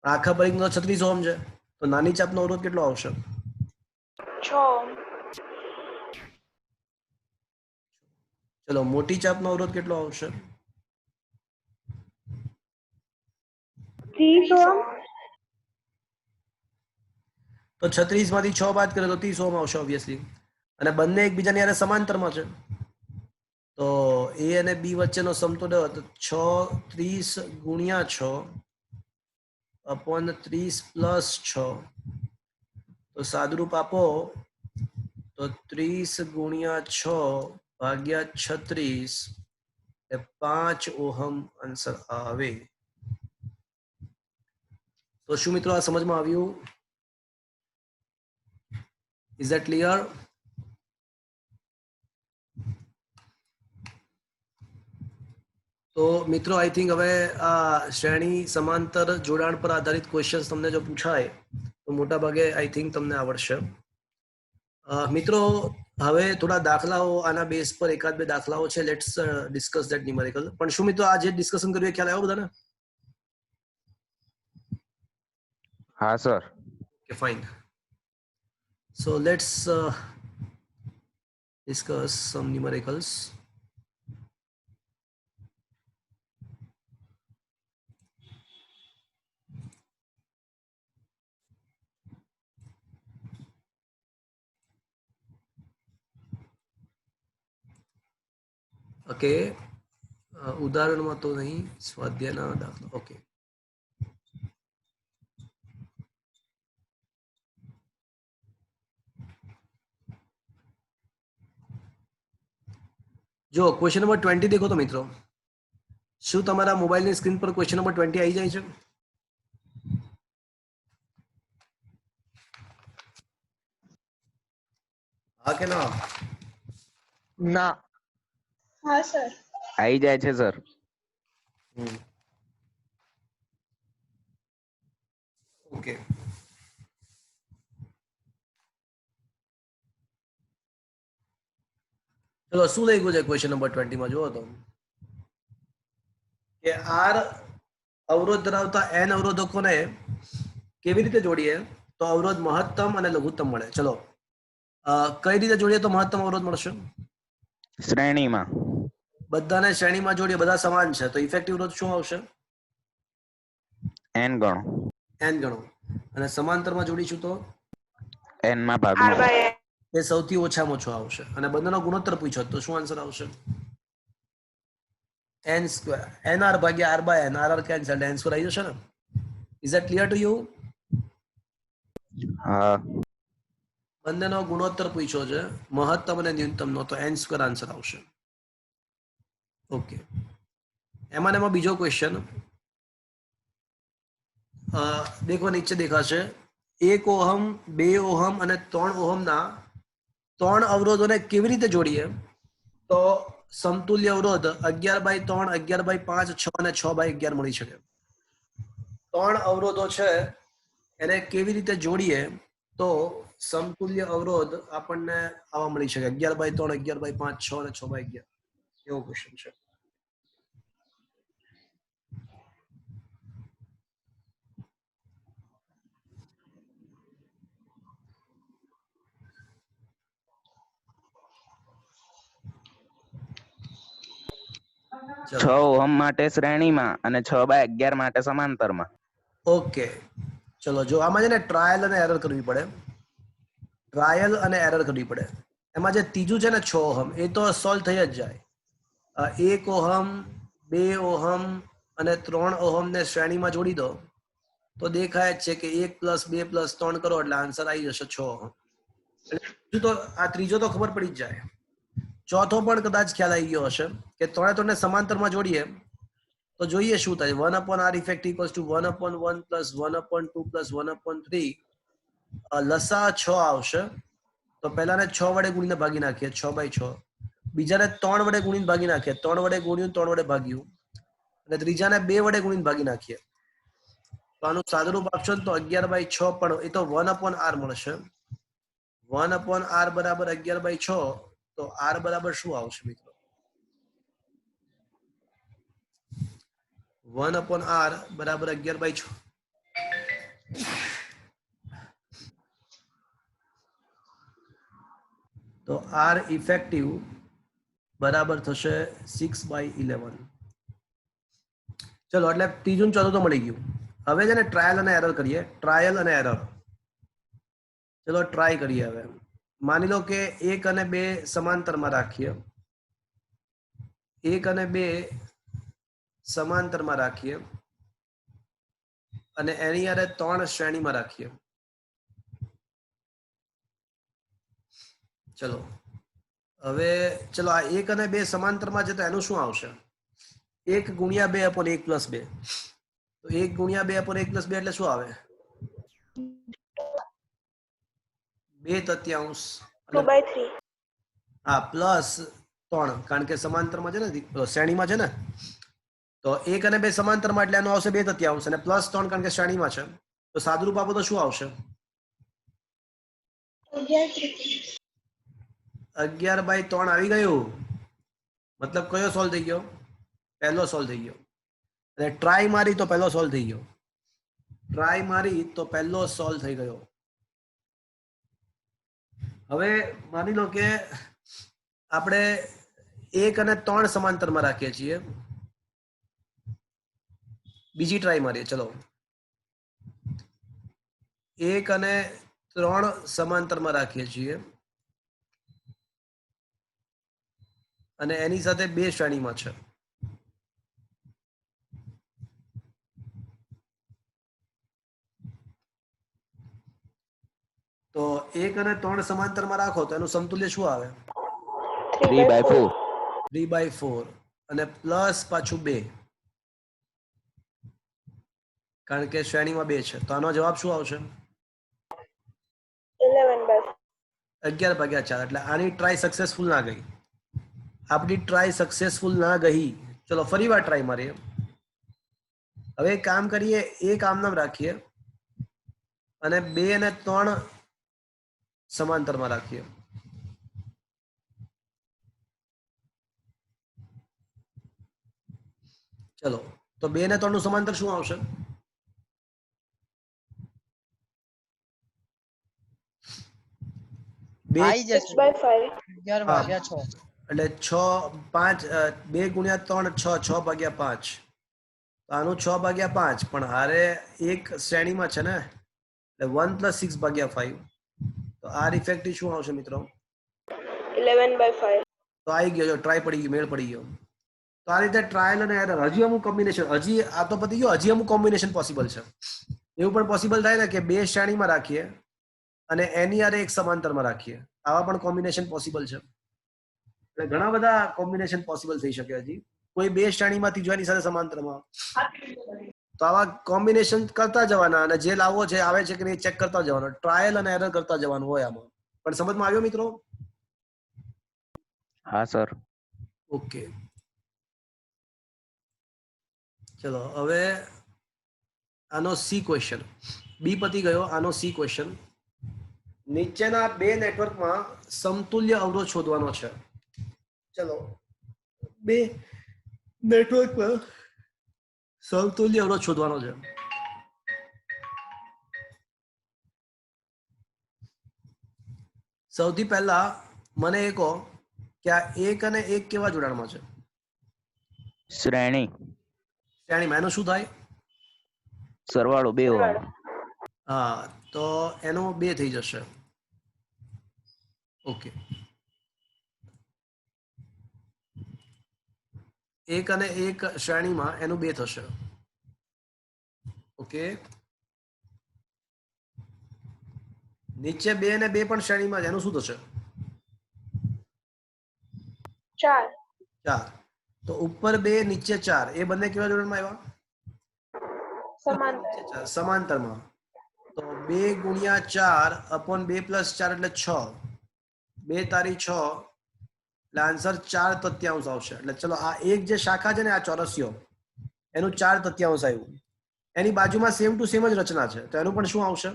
આખા પરિઘનો 36 ઓહમ છે. તો નાની ચાપનો અવરોધ કેટલો આવશે? 6 ઓહમ. ચલો મોટી ચાપનો અવરોધ કેટલો આવશે? 30 ઓહમ. તો 36 માંથી 6 બાદ કરે તો 30 ઓહમ આવશે ઓબ્વિયસલી. અને બંને એકબીજાની હારે સમાંતરમાં છે. તો એ અને બી વચ્ચેનો સમતુલ્ય 6 30 ગુણ્યા 6 અપોન 30 પ્લસ 6. તો સાદુરૂપ આપો તો 30 ગુણ્યા 6 ભાગ્યા 36 એ 5 ઓહમ આન્સર આવે. તો શું મિત્રો આ સમજમાં આવ્યું? Is that clear? તો મિત્રો આઈ થિંક હવે આ શ્રેણી સમાંતર જોડાણ પર આધારિત ક્વેશ્ચન્સ તમને જો પૂછાય તો મોટા ભાગે આઈ થિંક તમને આવડશે. મિત્રો હવે થોડા દાખલાઓ આના બેઝ પર એકાદ બે દાખલાઓ છે. Let's discuss that numerical. પણ શું મિત્રો આ જે ડિસ્કશન કર્યું એ ખ્યાલ આવ્યો બધાને? હા sir. Okay fine. So let's discuss some numericals. Okay. ઉદાહરણમાં તો નહીં, સ્વાધ્યાયના દાખલા. ઓકે. જો ક્વેશ્ચન નંબર 20 દેખો તો મિત્રો, શું તમારા મોબાઈલની સ્ક્રીન પર ક્વેશ્ચન નંબર 20 આવી જાય છે? હા કે ના? ના. હા સર. આવી જાય છે સર. ઓકે. ચલો શું લખ્યું છે ક્વેશ્ચન નંબર 20 માં? જુઓ તો કે આર અવરોધ ધરાવતા n અવરોધકોને કેવી રીતે જોડીએ તો અવરોધ મહત્તમ અને લઘુત્તમ મળે? ચલો કઈ રીતે જોડીએ તો મહત્તમ અવરોધ મળશે? શ્રેણીમાં. બધાને શ્રેણીમાં જોડીએ, બધા સમાન છે, તો ઇફેક્ટિવ અવરોધ શું આવશે? n ગણો. n ગણો. અને સમાંતરમાં જોડીશું તો n માં ભાગમાં. એ સૌથી ઓછામાં ઓછો આવશે. અને બંનેનો ગુણોત્તર પૂછ્યો તો શું આન્સર આવશે? n square. nr ભાગ્યા r by n. r cancel, n square આવી જશે ને? Is that clear to you? હા. બંનેનો ગુણોત્તર પૂછ્યો છે, મહત્તમ અને ન્યૂનતમનો, તો n સ્ક્વેર આન્સર આવશે. ઓકે. એમાં બીજો ક્વેશ્ચન દેખો, નીચે દેખાશે 1 ઓહમ 2 ઓહમ અને 3 ઓહમના 3 અવરોધોને કેવી રીતે જોડીએ તો સમતુલ્ય અવરોધ 11/3, 11/5, 6 અને 6/11 મળી શકે? 3 અવરોધો છે એને કેવી રીતે જોડીએ તો સમતુલ્ય અવરોધ આપણને આવા મળી શકે? 11/3, 11/5, 6 અને 6/11. એવો ક્વેશ્ચન છે. છ ઓહમ માટે શ્રેણીમાં અને 6/11 માટે સમાંતરમાં. ઓકે. ચલો જો આમાં છે ને ટ્રાયલ અને એરર કરવી પડે. ટ્રાયલ અને એરર કરવી પડે. એમાં જે ત્રીજું છે ને 6 ઓહમ, એ તો સોલ્વ થઈ જ જાય. 1 ઓહમ 2 ઓહમ અને 3 ઓહમ ને શ્રેણીમાં જોડી દો તો દેખાય જ છે કે 1 + 2 + 3 કરો એટલે આન્સર આવી જશે 6. એટલે તો આ ત્રીજો તો ખબર પડી જ જાય. ચોથો પણ કદાચ ખ્યાલ આવી ગયો હશે કે ત્રણે ત્રણને સમાંતરમાં જોડીએ તો જોઈએ શું થાય. 1/r effect = 1/1 + 1/2 + 1/3. લસા 6 આવશે તો પહેલાને 6 વડે ગુણીને ભાગી નાખીએ 6/6. બીજાને 3 વડે ગુણીને ભાગી નાખીએ 3 વડે ગુણ્યું 3 વડે ભાગ્યું. અને ત્રીજાને 2 વડે ગુણીને ભાગી નાખીએ તો આનું સાદુરૂપ આપશો તો 11/6 પણ એ તો 1/r મળશે. 1/r બરાબર 11/6. તો r બરાબર શું આવશે મિત્રો? 1/r બરાબર 11/6. તો r ઇફેક્ટિવ બરાબર થશે 6/11. ચલો એટલે ત્રીજું ચોથું તો મળી ગયું. હવે છે ને ટ્રાયલ અને એરર કરીએ. ટ્રાયલ અને એરર. ચલો ટ્રાય કરીએ. હવે માની લો કે 1 અને 2 સમાંતરમાં રાખીએ. 1 અને 2 સમાંતરમાં રાખીએ અને એની હારે 3 શ્રેણીમાં રાખીએ. ચલો હવે ચલો આ 1 અને 2 સમાંતરમાં છે તો એનું શું આવશે? 1 × 2/1 + 2. તો 1 × 2/1 + 2 એટલે શું આવે? 2/3. 2/3. હા પ્લસ 3 કારણ કે સમાંતરમાં છે ને શ્રેણીમાં છે ને તો 1 અને 2 સમાંતરમાં એટલે એનો આવશે 2/3 અને પ્લસ 3 કારણ કે શ્રેણીમાં છે તો સાદુરૂપ આપો તો શું આવશે? 11/3 આવી ગયું. મતલબ કયો સોલ્વ થઈ ગયો? પહેલો સોલ્વ થઈ ગયો. અને ટ્રાય મારી તો પહેલો સોલ્વ થઈ ગયો. ટ્રાય મારી તો પહેલો સોલ્વ થઈ ગયો. હવે માની લો કે આપણે 1 અને 3 સમાંતરમાં રાખીએ છીએ. બીજી ટ્રાય મારીએ. ચલો 1 અને 3 સમાંતરમાં રાખીએ છીએ અને એની સાથે 2 શ્રેણીમાં છે. તો 1 અને 3 સમાંતરમાં રાખો તો એનું સમતુલ્ય શું આવે? 3/4. 3/4 અને પ્લસ પાછું 2 કારણ કે શ્રેણીમાં 2 છે તો આનો જવાબ શું આવશે? 11/4. 11/4. એટલે આની ટ્રાય સક્સેસફુલ ના ગઈ. આપણી ટ્રાય સક્સેસફુલ ના ગઈ. ચલો ફરી વાર ટ્રાય મારીએ. હવે એક કામ કરીએ. એક આમ નામ રાખીએ અને 2 અને 3 સમાંતરમાં રાખીએ. ચલો તો 2 અને 3 નું સમાંતર શું આવશે? 2 આવી જશે 6/5. 11/6. એટલે 6 5 2 × 3 6 6/5. તો આનું 6/5 પણ હારે એક શ્રેણીમાં છે ને એટલે 1 + 6/5. તો આર ઇફેક્ટિવ શું આવશે મિત્રો? 11/5. તો આવી ગયો. ટ્રાય પડી ગઈ. મેળ પડી ગયો. તો આ રીતે ટ્રાયલ અને એરર. હજી અમુક કોમ્બિનેશન હજી આ તો પતી ગયો. હજી અમુક કોમ્બિનેશન પોસિબલ છે. એવું પણ પોસિબલ થાય ને કે 2 શ્રેણીમાં રાખીએ અને એની હારે એક સમાંતરમાં રાખીએ. આવા પણ કોમ્બિનેશન પોસિબલ છે. એટલે ઘણા બધા કોમ્બિનેશન પોસિબલ થઈ શકે. હજી કોઈ 2 શ્રેણીમાં ત્રીજાની સાથે સમાંતરમાં. તો આવા કોમ્બિનેશન કરતા જવાના અને જે લાવવો છે આવે છે કે નહીં ચેક કરતા જવાનો. ટ્રાયલ અને એરર કરતા જવાનું હોય આમાં. પણ સમજમાં આવ્યો મિત્રો? હા સર. ઓકે ચલો હવે આનો સી ક્વેશ્ચન. બી પતી ગયો. આનો સી ક્વેશ્ચન. નીચેના 2 નેટવર્કમાં સમતુલ્ય અવરોધ શોધવાનો છે. ચલો 2 નેટવર્કમાં સમતુલ્ય અવરોધ શોધવાનો છે. સૌથી પહેલા મને એ કહો કે આ 1 અને 1 કેવા જોડાણમાં છે? શ્રેણી. શ્રેણીમાં. એનું શું થાય? સરવાળો 2 સરવાળો. હા તો એનું 2 થઈ જશે. ઓકે 1 અને 1 શ્રેણીમાં એનું 2 થશે. ઓકે નીચે 2 અને 2 પણ શ્રેણીમાં છે, એનું શું થશે? 4. 4. તો ઉપર 2 નીચે 4 એ બંને કેવા જોડાણમાં આવ્યા? સમાંતર. નીચે 4 સમાંતરમાં. તો 2 ગુણ્યા 4 અપોન 2 પ્લસ 4 એટલે 6. 2 તારી 6 એટલે આન્સર 4 તૃતીયાંશ આવશે. એટલે ચલો આ એક જે શાખા છે ને આ ચોરસિયો એનું 4 તૃતીયાંશ આવ્યું. એની બાજુમાં સેમ ટુ સેમ જ રચના છે તો એનું પણ શું આવશે?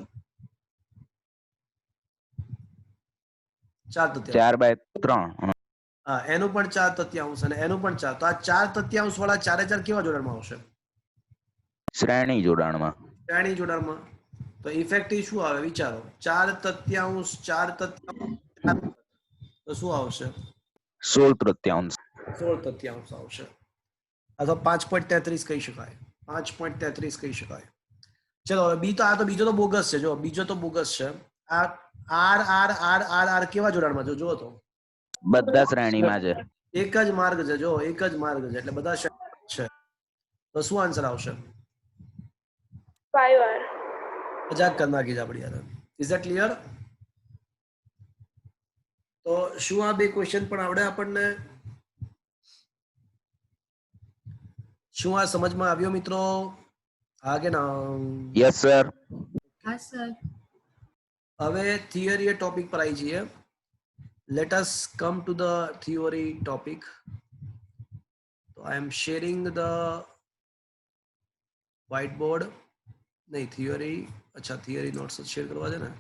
4 તૃતીયાંશ. 4/3. હા, એનું પણ 4 તૃતીયાંશ અને એનું પણ 4. તો આ 4 તૃતીયાંશ વાળા 4 કેવા જોડાણમાં આવશે? શ્રેણી જોડાણમાં. શ્રેણી જોડાણમાં. તો ઇફેક્ટિવ શું આવે વિચારો? 4 તૃતીયાંશ 4 તૃતીયાંશ તો શું આવશે? 16 તૃતીયાંશ. 16 તૃતીયાંશ આવશે. અથવા 5.33 કહી શકાય. 5.33 કહી શકાય. ચલો હવે બીજો તો બોગસ છે. જો બીજો તો બોગસ છે. આ R R R R R કેવા જોડાણમાં? જો તો બધા શ્રેણીમાં છે. એક જ માર્ગ છે. જો એક જ માર્ગ છે એટલે બધા શ્રેણીમાં છે. તો શું આન્સર આવશે? 5R. મજાક કરી નાખી છે આપણી યાર. Is that clear? તો શું આ બે ક્વેશ્ચન પણ આવડે આપણને? શું આ સમજમાં આવ્યો મિત્રો? હા કે ના? Yes sir. હા સર. હવે થિયરી ટોપિક પર આવી જઈએ. Let us come to the theory topic. તો I am sharing the whiteboard. નહીં થિયરી. અચ્છા થિયરી નોટ્સ શેર કરવા છે ને?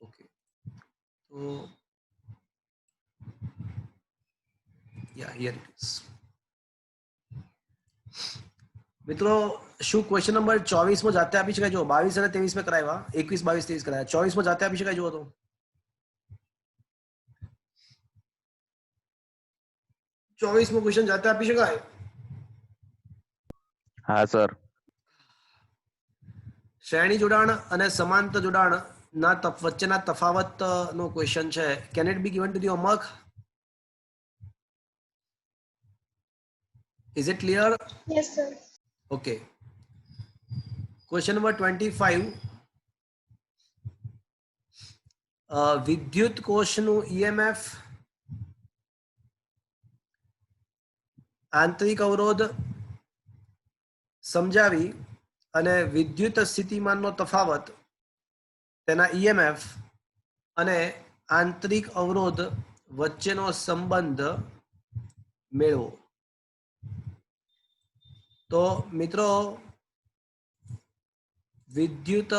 ઓકે. તો યા હિયર ઇટ ઇઝ. મિત્રો શું ક્વેશ્ચન નંબર 24 માં જાતે આપી શકાય? જો 22 અને 23 માં કરાવ્યા, 21 22 23 કરાયા, 24 માં જાતે આપી શકાય? જુઓ તો 24 માં ક્વેશ્ચન જાતે આપી શકાય? હા સર. શ્રેણી જોડાણ અને સમાંતર જોડાણ ના વચ્ચેના તફાવત નો ક્વેશ્ચન છે. Can it be given to the homework? Is it clear? Yes, sir. Okay. Question number 25. વિદ્યુત કોષનું ઈએમએફ, આંતરિક અવરોધ સમજાવી અને વિદ્યુત સ્થિતિમાનનો તફાવત, તેના ઈએમએફ અને આંતરિક અવરોધ વચ્ચેનો સંબંધ મેળવો. તો મિત્રો વિદ્યુત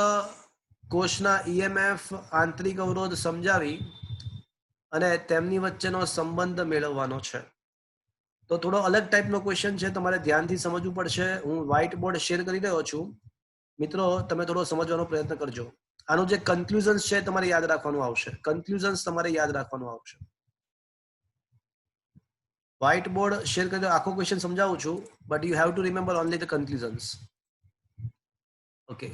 કોષના ઈએમએફ, આંતરિક અવરોધ સમજાવી અને તેમની વચ્ચેનો સંબંધ મેળવવાનો છે. તો થોડો અલગ ટાઈપનો ક્વેશ્ચન છે, તમારે ધ્યાનથી સમજવું પડશે. હું વ્હાઇટ બોર્ડ શેર કરી રહ્યો છું. મિત્રો તમે થોડો સમજવાનો પ્રયત્ન કરજો. આનું જે કન્ક્લુઝન્સ છે તમારે યાદ રાખવાનું આવશે. કન્ક્લુઝન્સ તમારે યાદ રાખવાનું આવશે. વ્હાઇટ બોર્ડ શેર કરી આખો ક્વેશ્ચન સમજાવું છું, but you have to remember only the conclusions. Okay.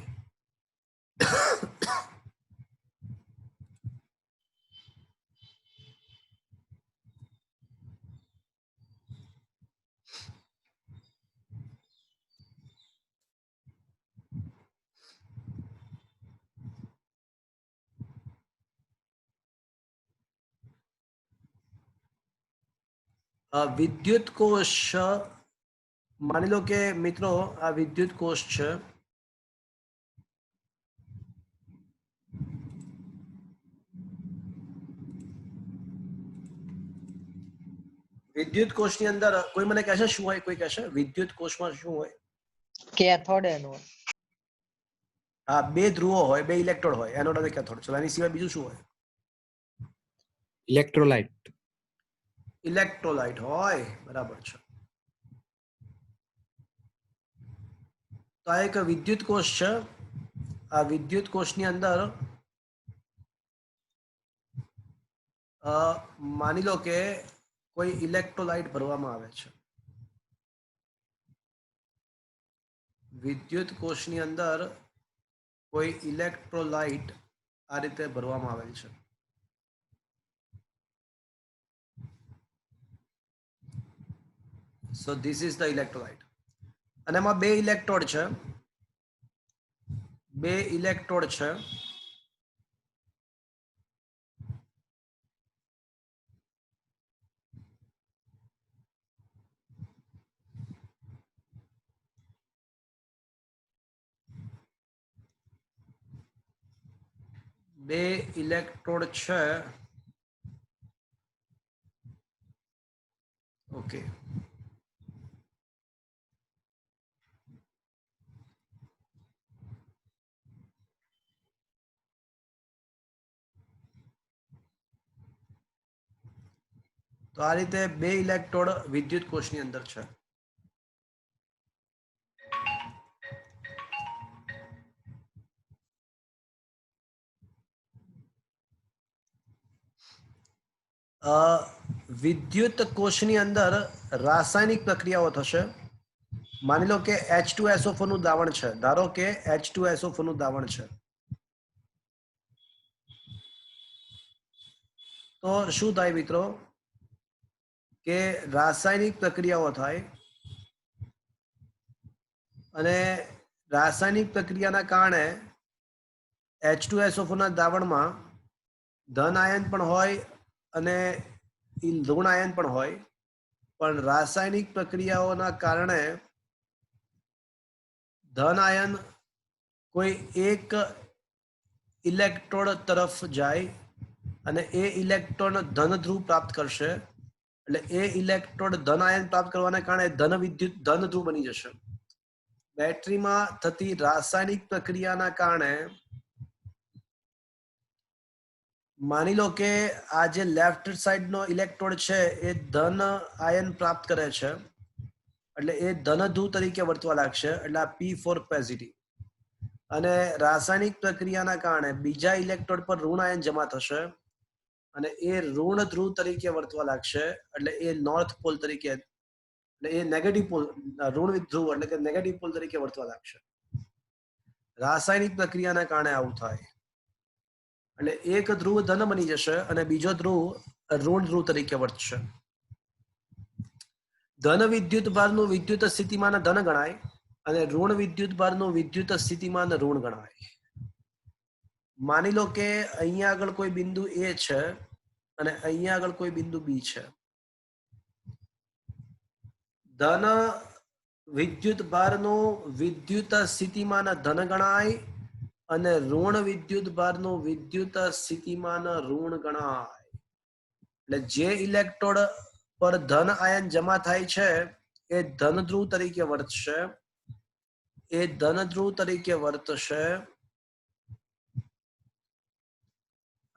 વિદ્યુત કોષ, માની લો કે મિત્રો આ વિદ્યુત કોષ છે. વિદ્યુત કોષની અંદર કોઈ મને કહેશે શું હોય? કોઈ કહેશે વિદ્યુત કોષમાં શું હોય? Cathode anode. હા, બે ધ્રુવો હોય, બે ઇલેક્ટ્રોડ હોય, એનોડ અને કેથોડ. ચલો એની સિવાય બીજું શું હોય? ઇલેક્ટ્રોલાઇટ. ઇલેક્ટ્રોલાઇટ હોય, બરાબર છે. તો આ એક વિદ્યુત કોષ છે. આ વિદ્યુત કોષની અંદર માની લો કે કોઈ ઇલેક્ટ્રોલાઇટ ભરવામાં આવે છે. વિદ્યુત કોષની અંદર કોઈ ઇલેક્ટ્રોલાઇટ આ રીતે ભરવામાં આવેલ છે. So this is the electrolyte. અને એમાં બે ઇલેક્ટ્રોડ છે. બે ઇલેક્ટ્રોડ છે. બે ઇલેક્ટ્રોડ છે. ઓકે, તો આ રીતે બે ઇલેક્ટ્રોડ વિદ્યુત કોષની અંદર છે. વિદ્યુત કોષની અંદર રાસાયણિક પ્રક્રિયાઓ થશે. માની લો કે H2SO4 નું દ્રાવણ છે. ધારો કે H2SO4 નું દ્રાવણ છે, તો શું થાય મિત્રો કે રાસાયણિક પ્રક્રિયાઓ થાય અને રાસાયણિક પ્રક્રિયાના કારણે H2SO4 ના દ્રાવણમાં ધન આયન પણ હોય અને ઋણ આયન પણ હોય, પણ રાસાયણિક પ્રક્રિયાઓના કારણે ધન આયન કોઈ એક ઇલેક્ટ્રોડ તરફ જાય અને એ ઇલેક્ટ્રોન ધન ધ્રુવ પ્રાપ્ત કરશે. એટલે એ ઇલેક્ટ્રોડ ધન આયન પ્રાપ્ત કરવાના કારણે ધન વિદ્યુત ધન ધ્રુવ બની જશે. બેટરીમાં થતી રાસાયણિક પ્રક્રિયાના કારણે માની લો કે આ જે લેફ્ટ સાઈડ નો ઇલેક્ટ્રોડ છે એ ધન આયન પ્રાપ્ત કરે છે, એટલે એ ધન ધ્રુવ તરીકે વર્તવા લાગશે. એટલે આ P4 પોઝિટિવ. અને રાસાયણિક પ્રક્રિયાના કારણે બીજા ઇલેક્ટ્રોડ પર ઋણ આયન જમા થશે અને એ ઋણ ધ્રુવ તરીકે વર્તવા લાગશે. એટલે એ નોર્થ પોલ તરીકે, એટલે એ નેગેટિવ પોલ, ઋણ ધ્રુવ એટલે કે નેગેટિવ પોલ તરીકે વર્તવા લાગશે. રાસાયણિક પ્રક્રિયાના કારણે આવું થાય. એટલે એક ધ્રુવ ધન બની જશે અને બીજો ધ્રુવ ઋણ ધ્રુવ તરીકે વર્તશે. ધન વિદ્યુત ભારનું વિદ્યુત સ્થિતિમાન ધન ગણાય અને ઋણ વિદ્યુત ભારનું વિદ્યુત સ્થિતિમાન ઋણ ગણાય. માની લો કે અહીંયા આગળ કોઈ બિંદુ A છે અને અહીંયા આગળ કોઈ બિંદુ B છે. ધન વિદ્યુત ભારનું વિદ્યુત સ્થિતિમાન ધન ગણાય અને ઋણ વિદ્યુત ભારનું વિદ્યુત સ્થિતિમાન ઋણ ગણાય. એટલે જે ઇલેક્ટ્રોડ પર ધન આયન જમા થાય છે એ ધન ધ્રુવ તરીકે વર્તશે. એ ધન ધ્રુવ તરીકે વર્તશે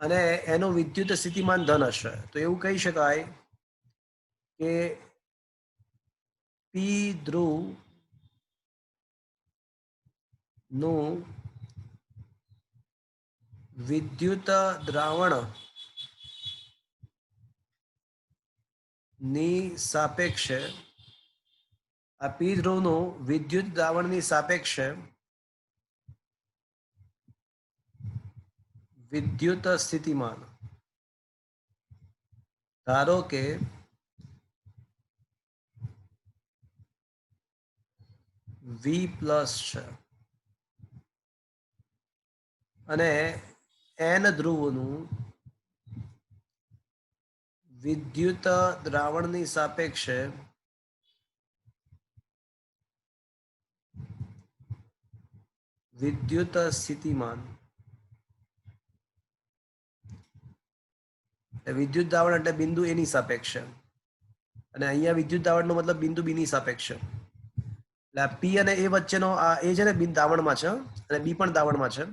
અને એનું વિદ્યુત સ્થિતિમાન ધન હશે. તો એવું કહી શકાય કે P ધ્રુવ નું વિદ્યુત દ્રાવણ ની સાપેક્ષે, આ P ધ્રુવનું વિદ્યુત દ્રાવણની સાપેક્ષે વિદ્યુત સ્થિતિમાન, ધારો કે V+ છે અને N ધ્રુવનું વિદ્યુત દ્રાવણની સાપેક્ષે વિદ્યુત સ્થિતિમાન. વિદ્યુત દ્રાવણ એટલે બિંદુ A ની સાપેક્ષે અને અહીંયા વિદ્યુત દ્રાવણનો મતલબ બિંદુ B ની સાપેક્ષે. એટલે આ P અને A વચ્ચેનો, આ A છે ને દ્રાવણમાં છે અને B પણ દ્રાવણમાં છે,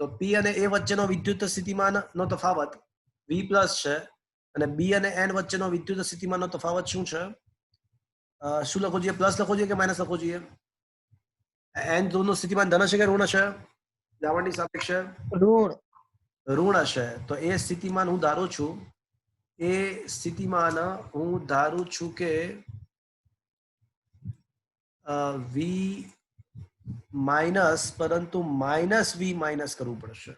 તો P અને A વચ્ચેનો વિદ્યુત સ્થિતિમાન નો તફાવત V+ છે અને B અને N વચ્ચેનો વિદ્યુત સ્થિતિમાનનો તફાવત શું છે? શું લખવું જોઈએ? પ્લસ લખવું જોઈએ કે માઇનસ લખવું જોઈએ? N ધ્રુવનું સ્થિતિમાન ધન હશે કે ઋણ હશે? દ્રાવણની સાપેક્ષે ઋણ હશે. તો એ સ્થિતિમાન હું ધારું છું, એ સ્થિતિમાન હું ધારું છું કે V માઇનસ, પરંતુ -V માઇનસ કરવું પડશે.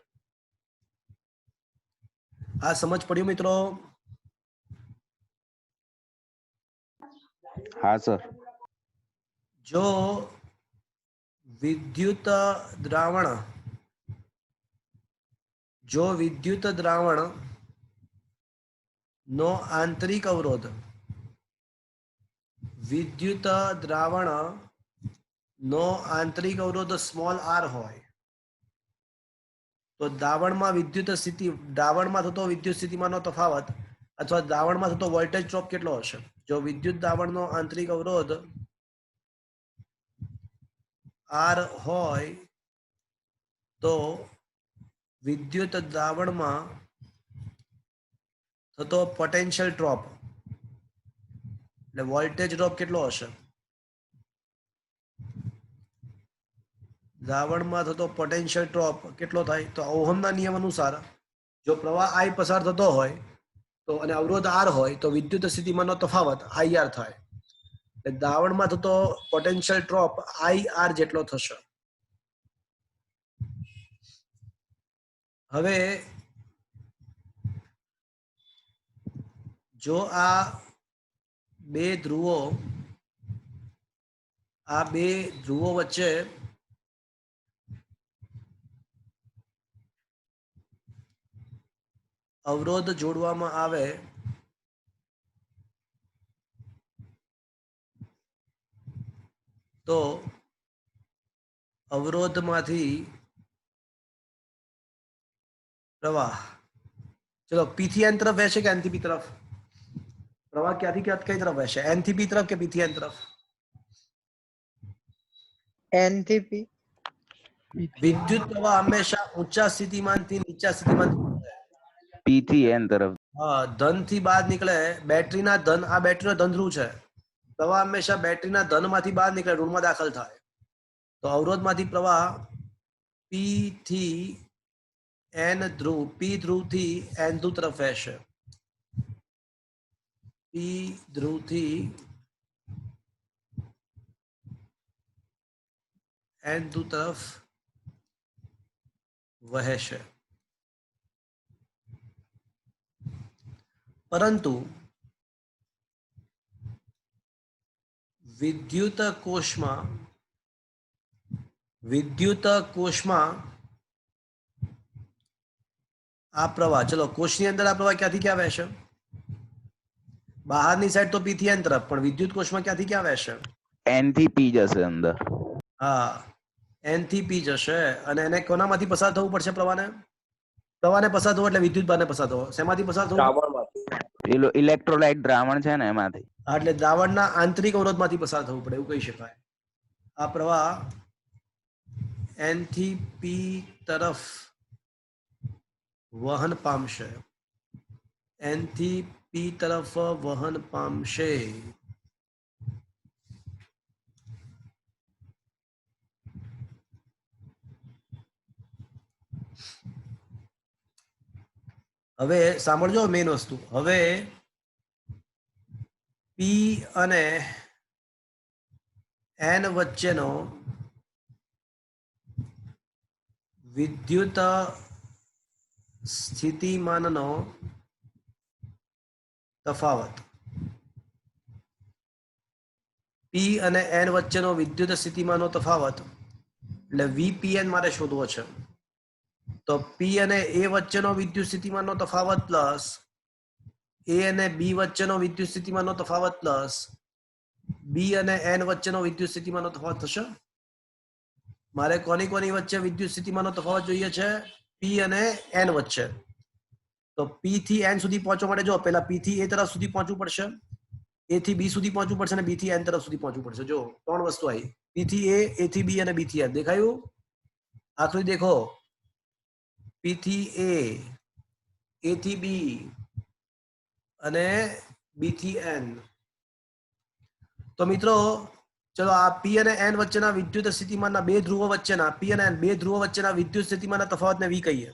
આ સમજ પડ્યું મિત્રો? હા સર. જો વિદ્યુત દ્રાવણ જો વિદ્યુત દ્રાવણ નો આંતરિક અવરોધ સ્મોલ આર હોય તો દ્રાવણમાં થતો વિદ્યુત સ્થિતિમાનનો તફાવત અથવા દ્રાવણમાં થતો વોલ્ટેજ ડ્રોપ કેટલો હશે? જો વિદ્યુત દ્રાવણનો આંતરિક અવરોધ આર હોય તો વિદ્યુત દ્રાવણમાં થતો પોટેન્શિયલ ડ્રોપ એટલે વોલ્ટેજ ડ્રોપ કેટલો હશે? દ્રાવણમાં થતો પોટેન્શિયલ ડ્રોપ કેટલો થાય? તો ઓહમના નિયમ અનુસાર જો પ્રવાહ I પસાર થતો હોય તો અને અવરોધ R હોય તો વિદ્યુત સ્થિતિમાનનો તફાવત IR થાય. એટલે દ્રાવણમાં થતો પોટેન્શિયલ ડ્રોપ IR જેટલો થશે. હવે જો આ બે ધ્રુવો વચ્ચે અવરોધ જોડવામાં આવે તો અવરોધમાંથી પ્રવાહ ચલો P થી N તરફ વહેશે કે N થી P તરફ? પ્રવાહ ક્યાંથી કઈ તરફ વહેશે? N થી P તરફ કે P થી N તરફ? N થી P. વિદ્યુત પ્રવાહ હંમેશા ઊંચા સ્થિતિમાનથી નીચા સ્થિતિમાન P થી N તરફ. ધન થી બહાર નીકળે. બેટરીના ધન, આ બેટરીનો ધન ધ્રુવ છે. પ્રવાહ હંમેશા બેટરીના ધનમાંથી બહાર નીકળે, ઋણમાં દાખલ થાય. તો અવરોધમાંથી પ્રવાહ P થી N ધ્રુવ, P ધ્રુવથી N ધ્રુવ તરફ વહેશે. P ધ્રુવથી N ધ્રુવ તરફ વહેશે. પરંતુ વિદ્યુત કોષમાં આ પ્રવાહ, ચલો કોષની અંદર આ પ્રવાહ ક્યાંથી ક્યાં વહેશે? બહારની સાઈડ તો P થી N તરફ, પણ વિદ્યુત કોષમાં ક્યાંથી ક્યાં વહેશે? N થી P જશે અંદર. હા, N થી P જશે. અને એને કોનામાંથી પસાર થવું પડશે? પ્રવાહને પસાર થવું એટલે વિદ્યુત ભારને પસાર થવો. શેમાંથી પસાર થવું? પેલો ઇલેક્ટ્રોલાઇટ દ્રાવણ છે ને એમાંથી. હા, એટલે દ્રાવણના આંતરિક અવરોધમાંથી પસાર થવું પડે, એવું કહી શકાય. આ પ્રવાહ N થી P તરફ વહન પામશે. N થી P તરફ વહન પામશે. હવે સાંભળજો મેઇન વસ્તુ. હવે P અને N વચ્ચેનો વિદ્યુત સ્થિતિમાનનો તફાવત, P અને N વચ્ચેનો વિદ્યુત સ્થિતિમાનનો તફાવત એટલે VPN મારે શોધવો છે. તો P અને A વચ્ચેનો વિદ્યુત સ્થિતિમાનનો તફાવત પ્લસ A અને B વચ્ચેનો વિદ્યુત સ્થિતિમાનનો તફાવત પ્લસ B અને N વચ્ચેનો વિદ્યુત સ્થિતિમાનનો તફાવત થશે. મારે કોની વચ્ચે વિદ્યુત સ્થિતિમાનનો તફાવત જોઈએ છે? P અને N વચ્ચે. તો P થી N સુધી પહોંચવા માટે જો પહેલા P થી A તરફ સુધી પહોંચવું પડશે, A થી B સુધી પહોંચવું પડશે અને B થી N તરફ સુધી પહોંચવું પડશે. જો ત્રણ વસ્તુ આવી: P થી A, A થી B અને B થી N. દેખાયું? આખરી દેખો, P થી A, A થી B અને B થી N. તો મિત્રો ચલો આ P અને N વચ્ચેના વિદ્યુત સ્થિતિમાનના બે ધ્રુવો વચ્ચેના વિદ્યુત સ્થિતિમાનના તફાવતને V કહીએ.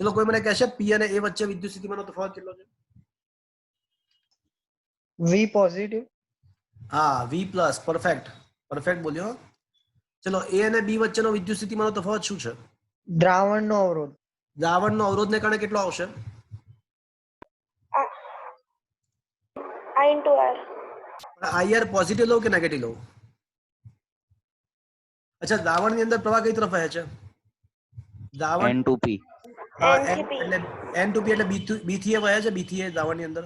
ચલો કોઈ મને કહેશે P અને A વચ્ચે વિદ્યુત સ્થિતિમાનનો તફાવત કેટલો છે? V positive. હા, V પ્લસ. પરફેક્ટ બોલ્યો. ચલો A અને B વચ્ચેનો વિદ્યુત સ્થિતિમાનનો તફાવત શું છે? દ્રાવણનો અવરોધ. દ્રાવણનો અવરોધને કારણે કેટલો આવશે? I into R. IR positive લઉં કે નેગેટિવ લઉં? અચ્છા, દ્રાવણની અંદર પ્રવાહ કઈ તરફ વહે છે? N to P. N થી P. એટલે n to p એટલે b થી a વહે છે, b થી a દ્રાવણની અંદર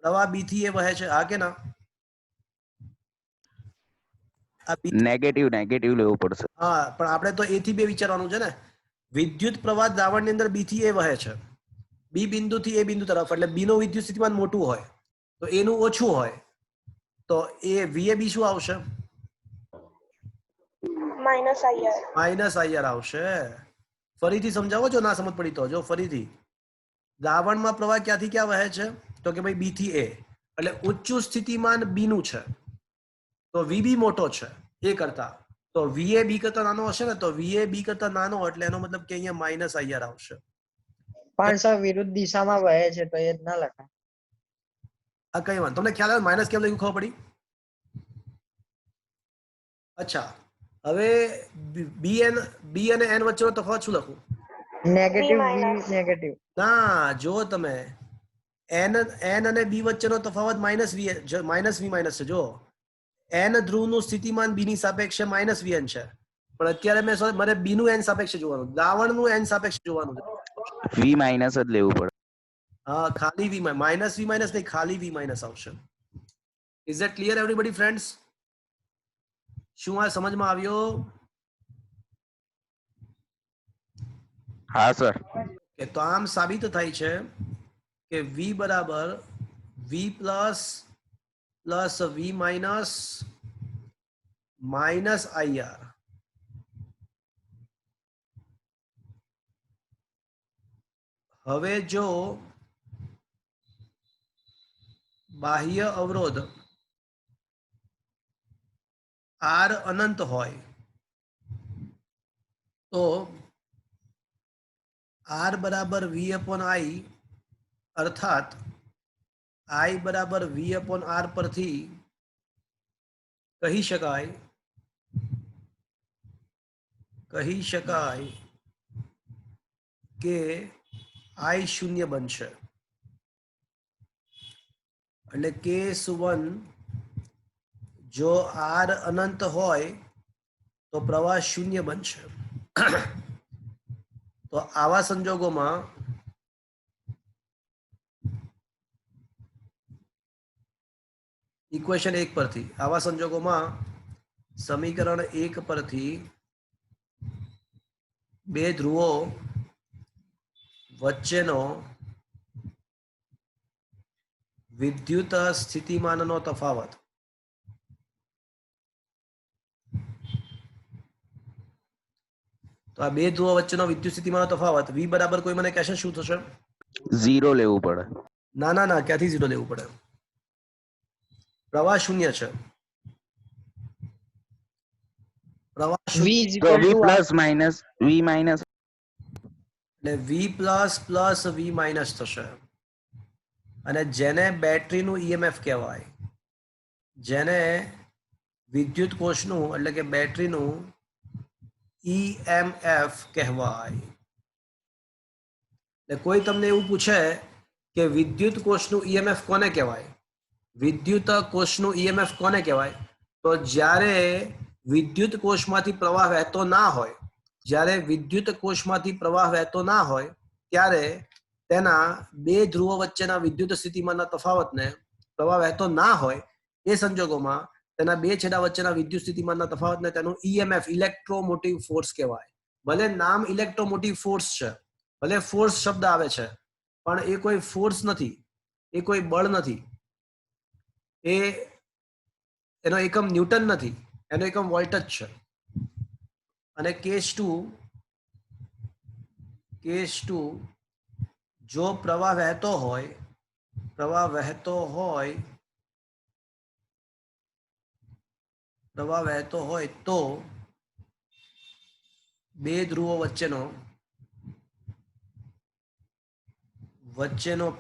પ્રવાહ b થી a વહે છે, હા કે ના? આ B નેગેટિવ લેવું પડશે. હા, પણ આપણે તો a થી b વિચારવાનું છે ને. વિદ્યુત પ્રવાહ દ્રાવણની અંદર b થી a વહે છે, b બિંદુથી a બિંદુ તરફ, એટલે b નું વિદ્યુત સ્થિતિમાન મોટું હોય તો a નું ઓછું હોય, તો એ VAB શું આવશે? Minus IR. માઇનસ IR આવશે. ફરીથી સમજાવો, જો ના સમજ પડી તો જો ફરીથી. દ્રાવણમાં પ્રવાહ ક્યાંથી ક્યાં વહે છે? તો કે ભાઈ B થી A, એટલે ઉચ્ચ સ્થિતિમાન B નું છે તો VB મોટો છે એ કરતા, તો VA B કરતા નાનો હશે ને, તો VA B કરતા નાનો એટલે એનો મતલબ કે અહીંયા માઇનસ IR આવશે. પણ સર વિરુદ્ધ દિશામાં વહે છે તો એ જ ના લખાય. આ કઈ વાત, તમને ખ્યાલ આવે માઇનસ કેમ લખ્યું, ખબર પડી? અચ્છા, હવે B અને N વચ્ચેનો તફાવત શું લખું? નેગેટિવ V વી minus. નેગેટિવ. ના, જો તમે N અને B વચ્ચેનો તફાવત માઇનસ V માઇનસ છે. જો N ધ્રુવનું સ્થિતિમાન B ની સાપેક્ષે માઇનસ VN છે, પણ અત્યારે મારે B નું N સાપેક્ષે જોવાનું, દ્રાવણનું N સાપેક્ષે જોવાનું છે. V માઇનસ જ લેવું પડે. હા, ખાલી V માઇનસ નહીં, ખાલી V માઇનસ આવશે. Is that clear everybody friends? શું આ સમજમાં આવ્યો? હા સર. કે તો આમ સાબિત થાય છે કે V બરાબર V plus V minus IR. હવે જો બાહ્ય અવરોધ R અનંત હોય તો R બરાબર V upon I, અર્થાત I બરાબર V upon R પરથી કહી શકાય કે I શૂન્ય બનશે, એટલે કેસ 1 જો R અનંત હોય તો પ્રવાહ શૂન્ય બનશે. તો આવા સંજોગોમાં ઇક્વેશન 1 પરથી, આવા સંજોગોમાં સમીકરણ 1 પરથી બે ધ્રુવો વચ્ચેનો વિદ્યુત સ્થિતિમાનનો તફાવત તો આ બે ધ્રુવો વચ્ચેનો વિદ્યુત સ્થિતિમાનનો તફાવત V બરાબર કોઈ મને કહેશે શું થશે? 0 લેવું પડે. ના, ક્યાંથી 0 લેવું પડે? પ્રવાહ શૂન્ય છે. પ્રવાહ V શૂન્ય is તો equal V to plus minus V minus એટલે V પ્લસ V માઇનસ થશે, અને જેને બેટરીનું EMF કહેવાય, જેને વિદ્યુત કોષનું એટલે કે બેટરીનું EMF કહેવાય. એટલે કોઈ તમને એવું પૂછે કે વિદ્યુત કોષનું EMF કોને કહેવાય, વિદ્યુત કોષનું EMF કોને કહેવાય, તો જ્યારે વિદ્યુત કોષમાંથી પ્રવાહ વહેતો ના હોય, જ્યારે વિદ્યુત કોષમાંથી પ્રવાહ વહેતો ના હોય ત્યારે તેના બે ધ્રુવો વચ્ચેના વિદ્યુત સ્થિતિમાનના તફાવતને, પ્રવાહ વહેતો ના હોય એ સંજોગોમાં તેના બે છેડા વચ્ચેના વિદ્યુત સ્થિતિમાનના તફાવતને તેનું EMF ઇલેક્ટ્રોમોટિવ ફોર્સ કહેવાય. ભલે નામ ઇલેક્ટ્રોમોટિવ ફોર્સ છે, ભલે ફોર્સ શબ્દ આવે છે, પણ એ કોઈ ફોર્સ નથી, એ કોઈ બળ નથી, એનો એકમ ન્યૂટન નથી, એનો એકમ વોલ્ટ જ છે. અને કેસ 2 જો પ્રવાહ વહેતો હોય તો બે ધ્રુવો વચ્ચેનો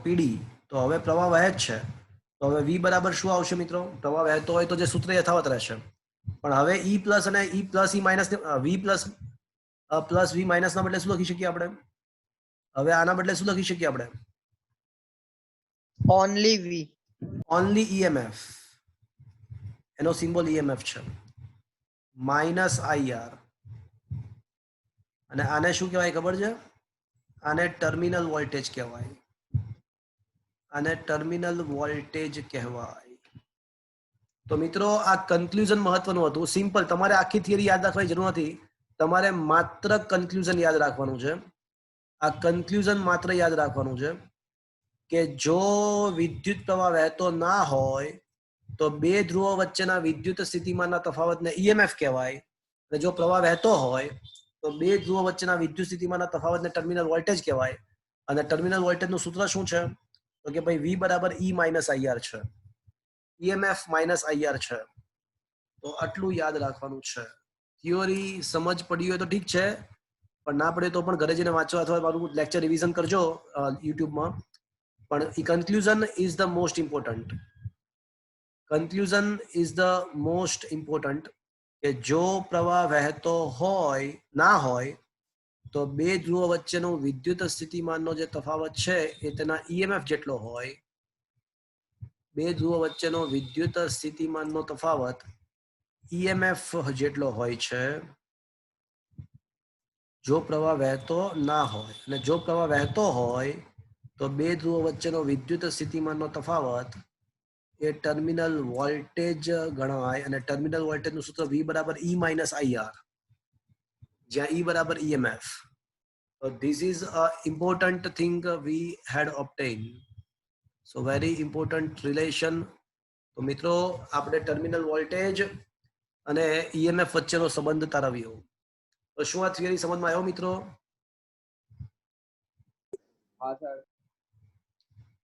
PD, તો હવે પ્રવાહ વહે જ છે, તો હવે V બરાબર શું આવશે મિત્રો? પ્રવાહ વહેતો હોય તો જે સૂત્ર યથાવત રહેશે, પણ હવે E પ્લસ અને E plus E minus V plus V minus ના બદલે શું લખી શકીએ આપણે? હવે આના બદલે શું લખી શકીએ આપણે? only V. ઓનલી EMF, એનો સિમ્બોલ EMF છે, માઇનસ IR. અને આને શું કહેવાય ખબર છે? આને ટર્મિનલ વોલ્ટેજ કહેવાય. આને ટર્મિનલ વોલ્ટેજ કહેવાય. તો મિત્રો આ કન્ક્લુઝન મહત્વનું હતું. સિમ્પલ, તમારે આખી થિયરી યાદ રાખવાની જરૂર નથી, તમારે માત્ર કન્ક્લુઝન યાદ રાખવાનું છે. આ કન્ક્લુઝન માત્ર યાદ રાખવાનું છે કે જો વિદ્યુત પ્રવાહ વહેતો ના હોય તો બે ધ્રુવો વચ્ચેના વિદ્યુત સ્થિતિમાનના તફાવતને ઈએમએફ કહેવાય, અને જો પ્રવાહ વહેતો હોય તો બે ધ્રુવો વચ્ચેના વિદ્યુત સ્થિતિમાનના તફાવતને ટર્મિનલ વોલ્ટેજ કહેવાય. અને ટર્મિનલ વોલ્ટેજનું સૂત્ર શું છે? તો કે ભાઈ V બરાબર E માઇનસ IR છે, EMF માઇનસ IR છે. તો આટલું યાદ રાખવાનું છે. થિયોરી સમજ પડી હોય તો ઠીક છે, પણ ના પડે તો પણ ઘરે જઈને વાંચો અથવા મારું લેક્ચર રિવિઝન કરજો યુટ્યુબમાં. પણ conclusion is the most important. Conclusion is the most important કે જો પ્રવાહ વહેતો હોય ના હોય તો બે ધ્રુવો વચ્ચેનો વિદ્યુત સ્થિતિમાનનો જે તફાવત છે એ તેના EMF જેટલો હોય. બે ધ્રુવો વચ્ચેનો વિદ્યુત સ્થિતિમાનનો તફાવત EMF જેટલો હોય છે જો પ્રવાહ વહેતો ના હોય. અને જો પ્રવાહ વહેતો હોય તો બે ધ્રુવો વચ્ચેનો વિદ્યુત સ્થિતિમાનનો તફાવત એ ટર્મિનલ વોલ્ટેજ ગણાય. અને ટર્મિનલ વોલ્ટેજનું સૂત્ર V બરાબર E માઇનસ IR, જ્યાં E બરાબર EMF. So this is a important thing we had obtained. So very important relation. તો મિત્રો આપણે ટર્મિનલ વોલ્ટેજ અને EMF વચ્ચેનો સંબંધ તારવ્યો. તો શું આ થિયરી સમજમાં આવ્યો મિત્રો? हाँ sir.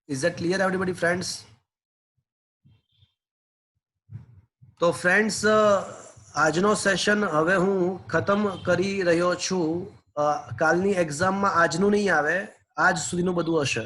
Is that clear everybody friends? તો ફ્રેન્ડ્સ આજનો સેશન હવે હું ખતમ કરી રહ્યો છું. કાલની એક્ઝામમાં આજનું નહીં આવે, આજ સુધીનું બધું હશે.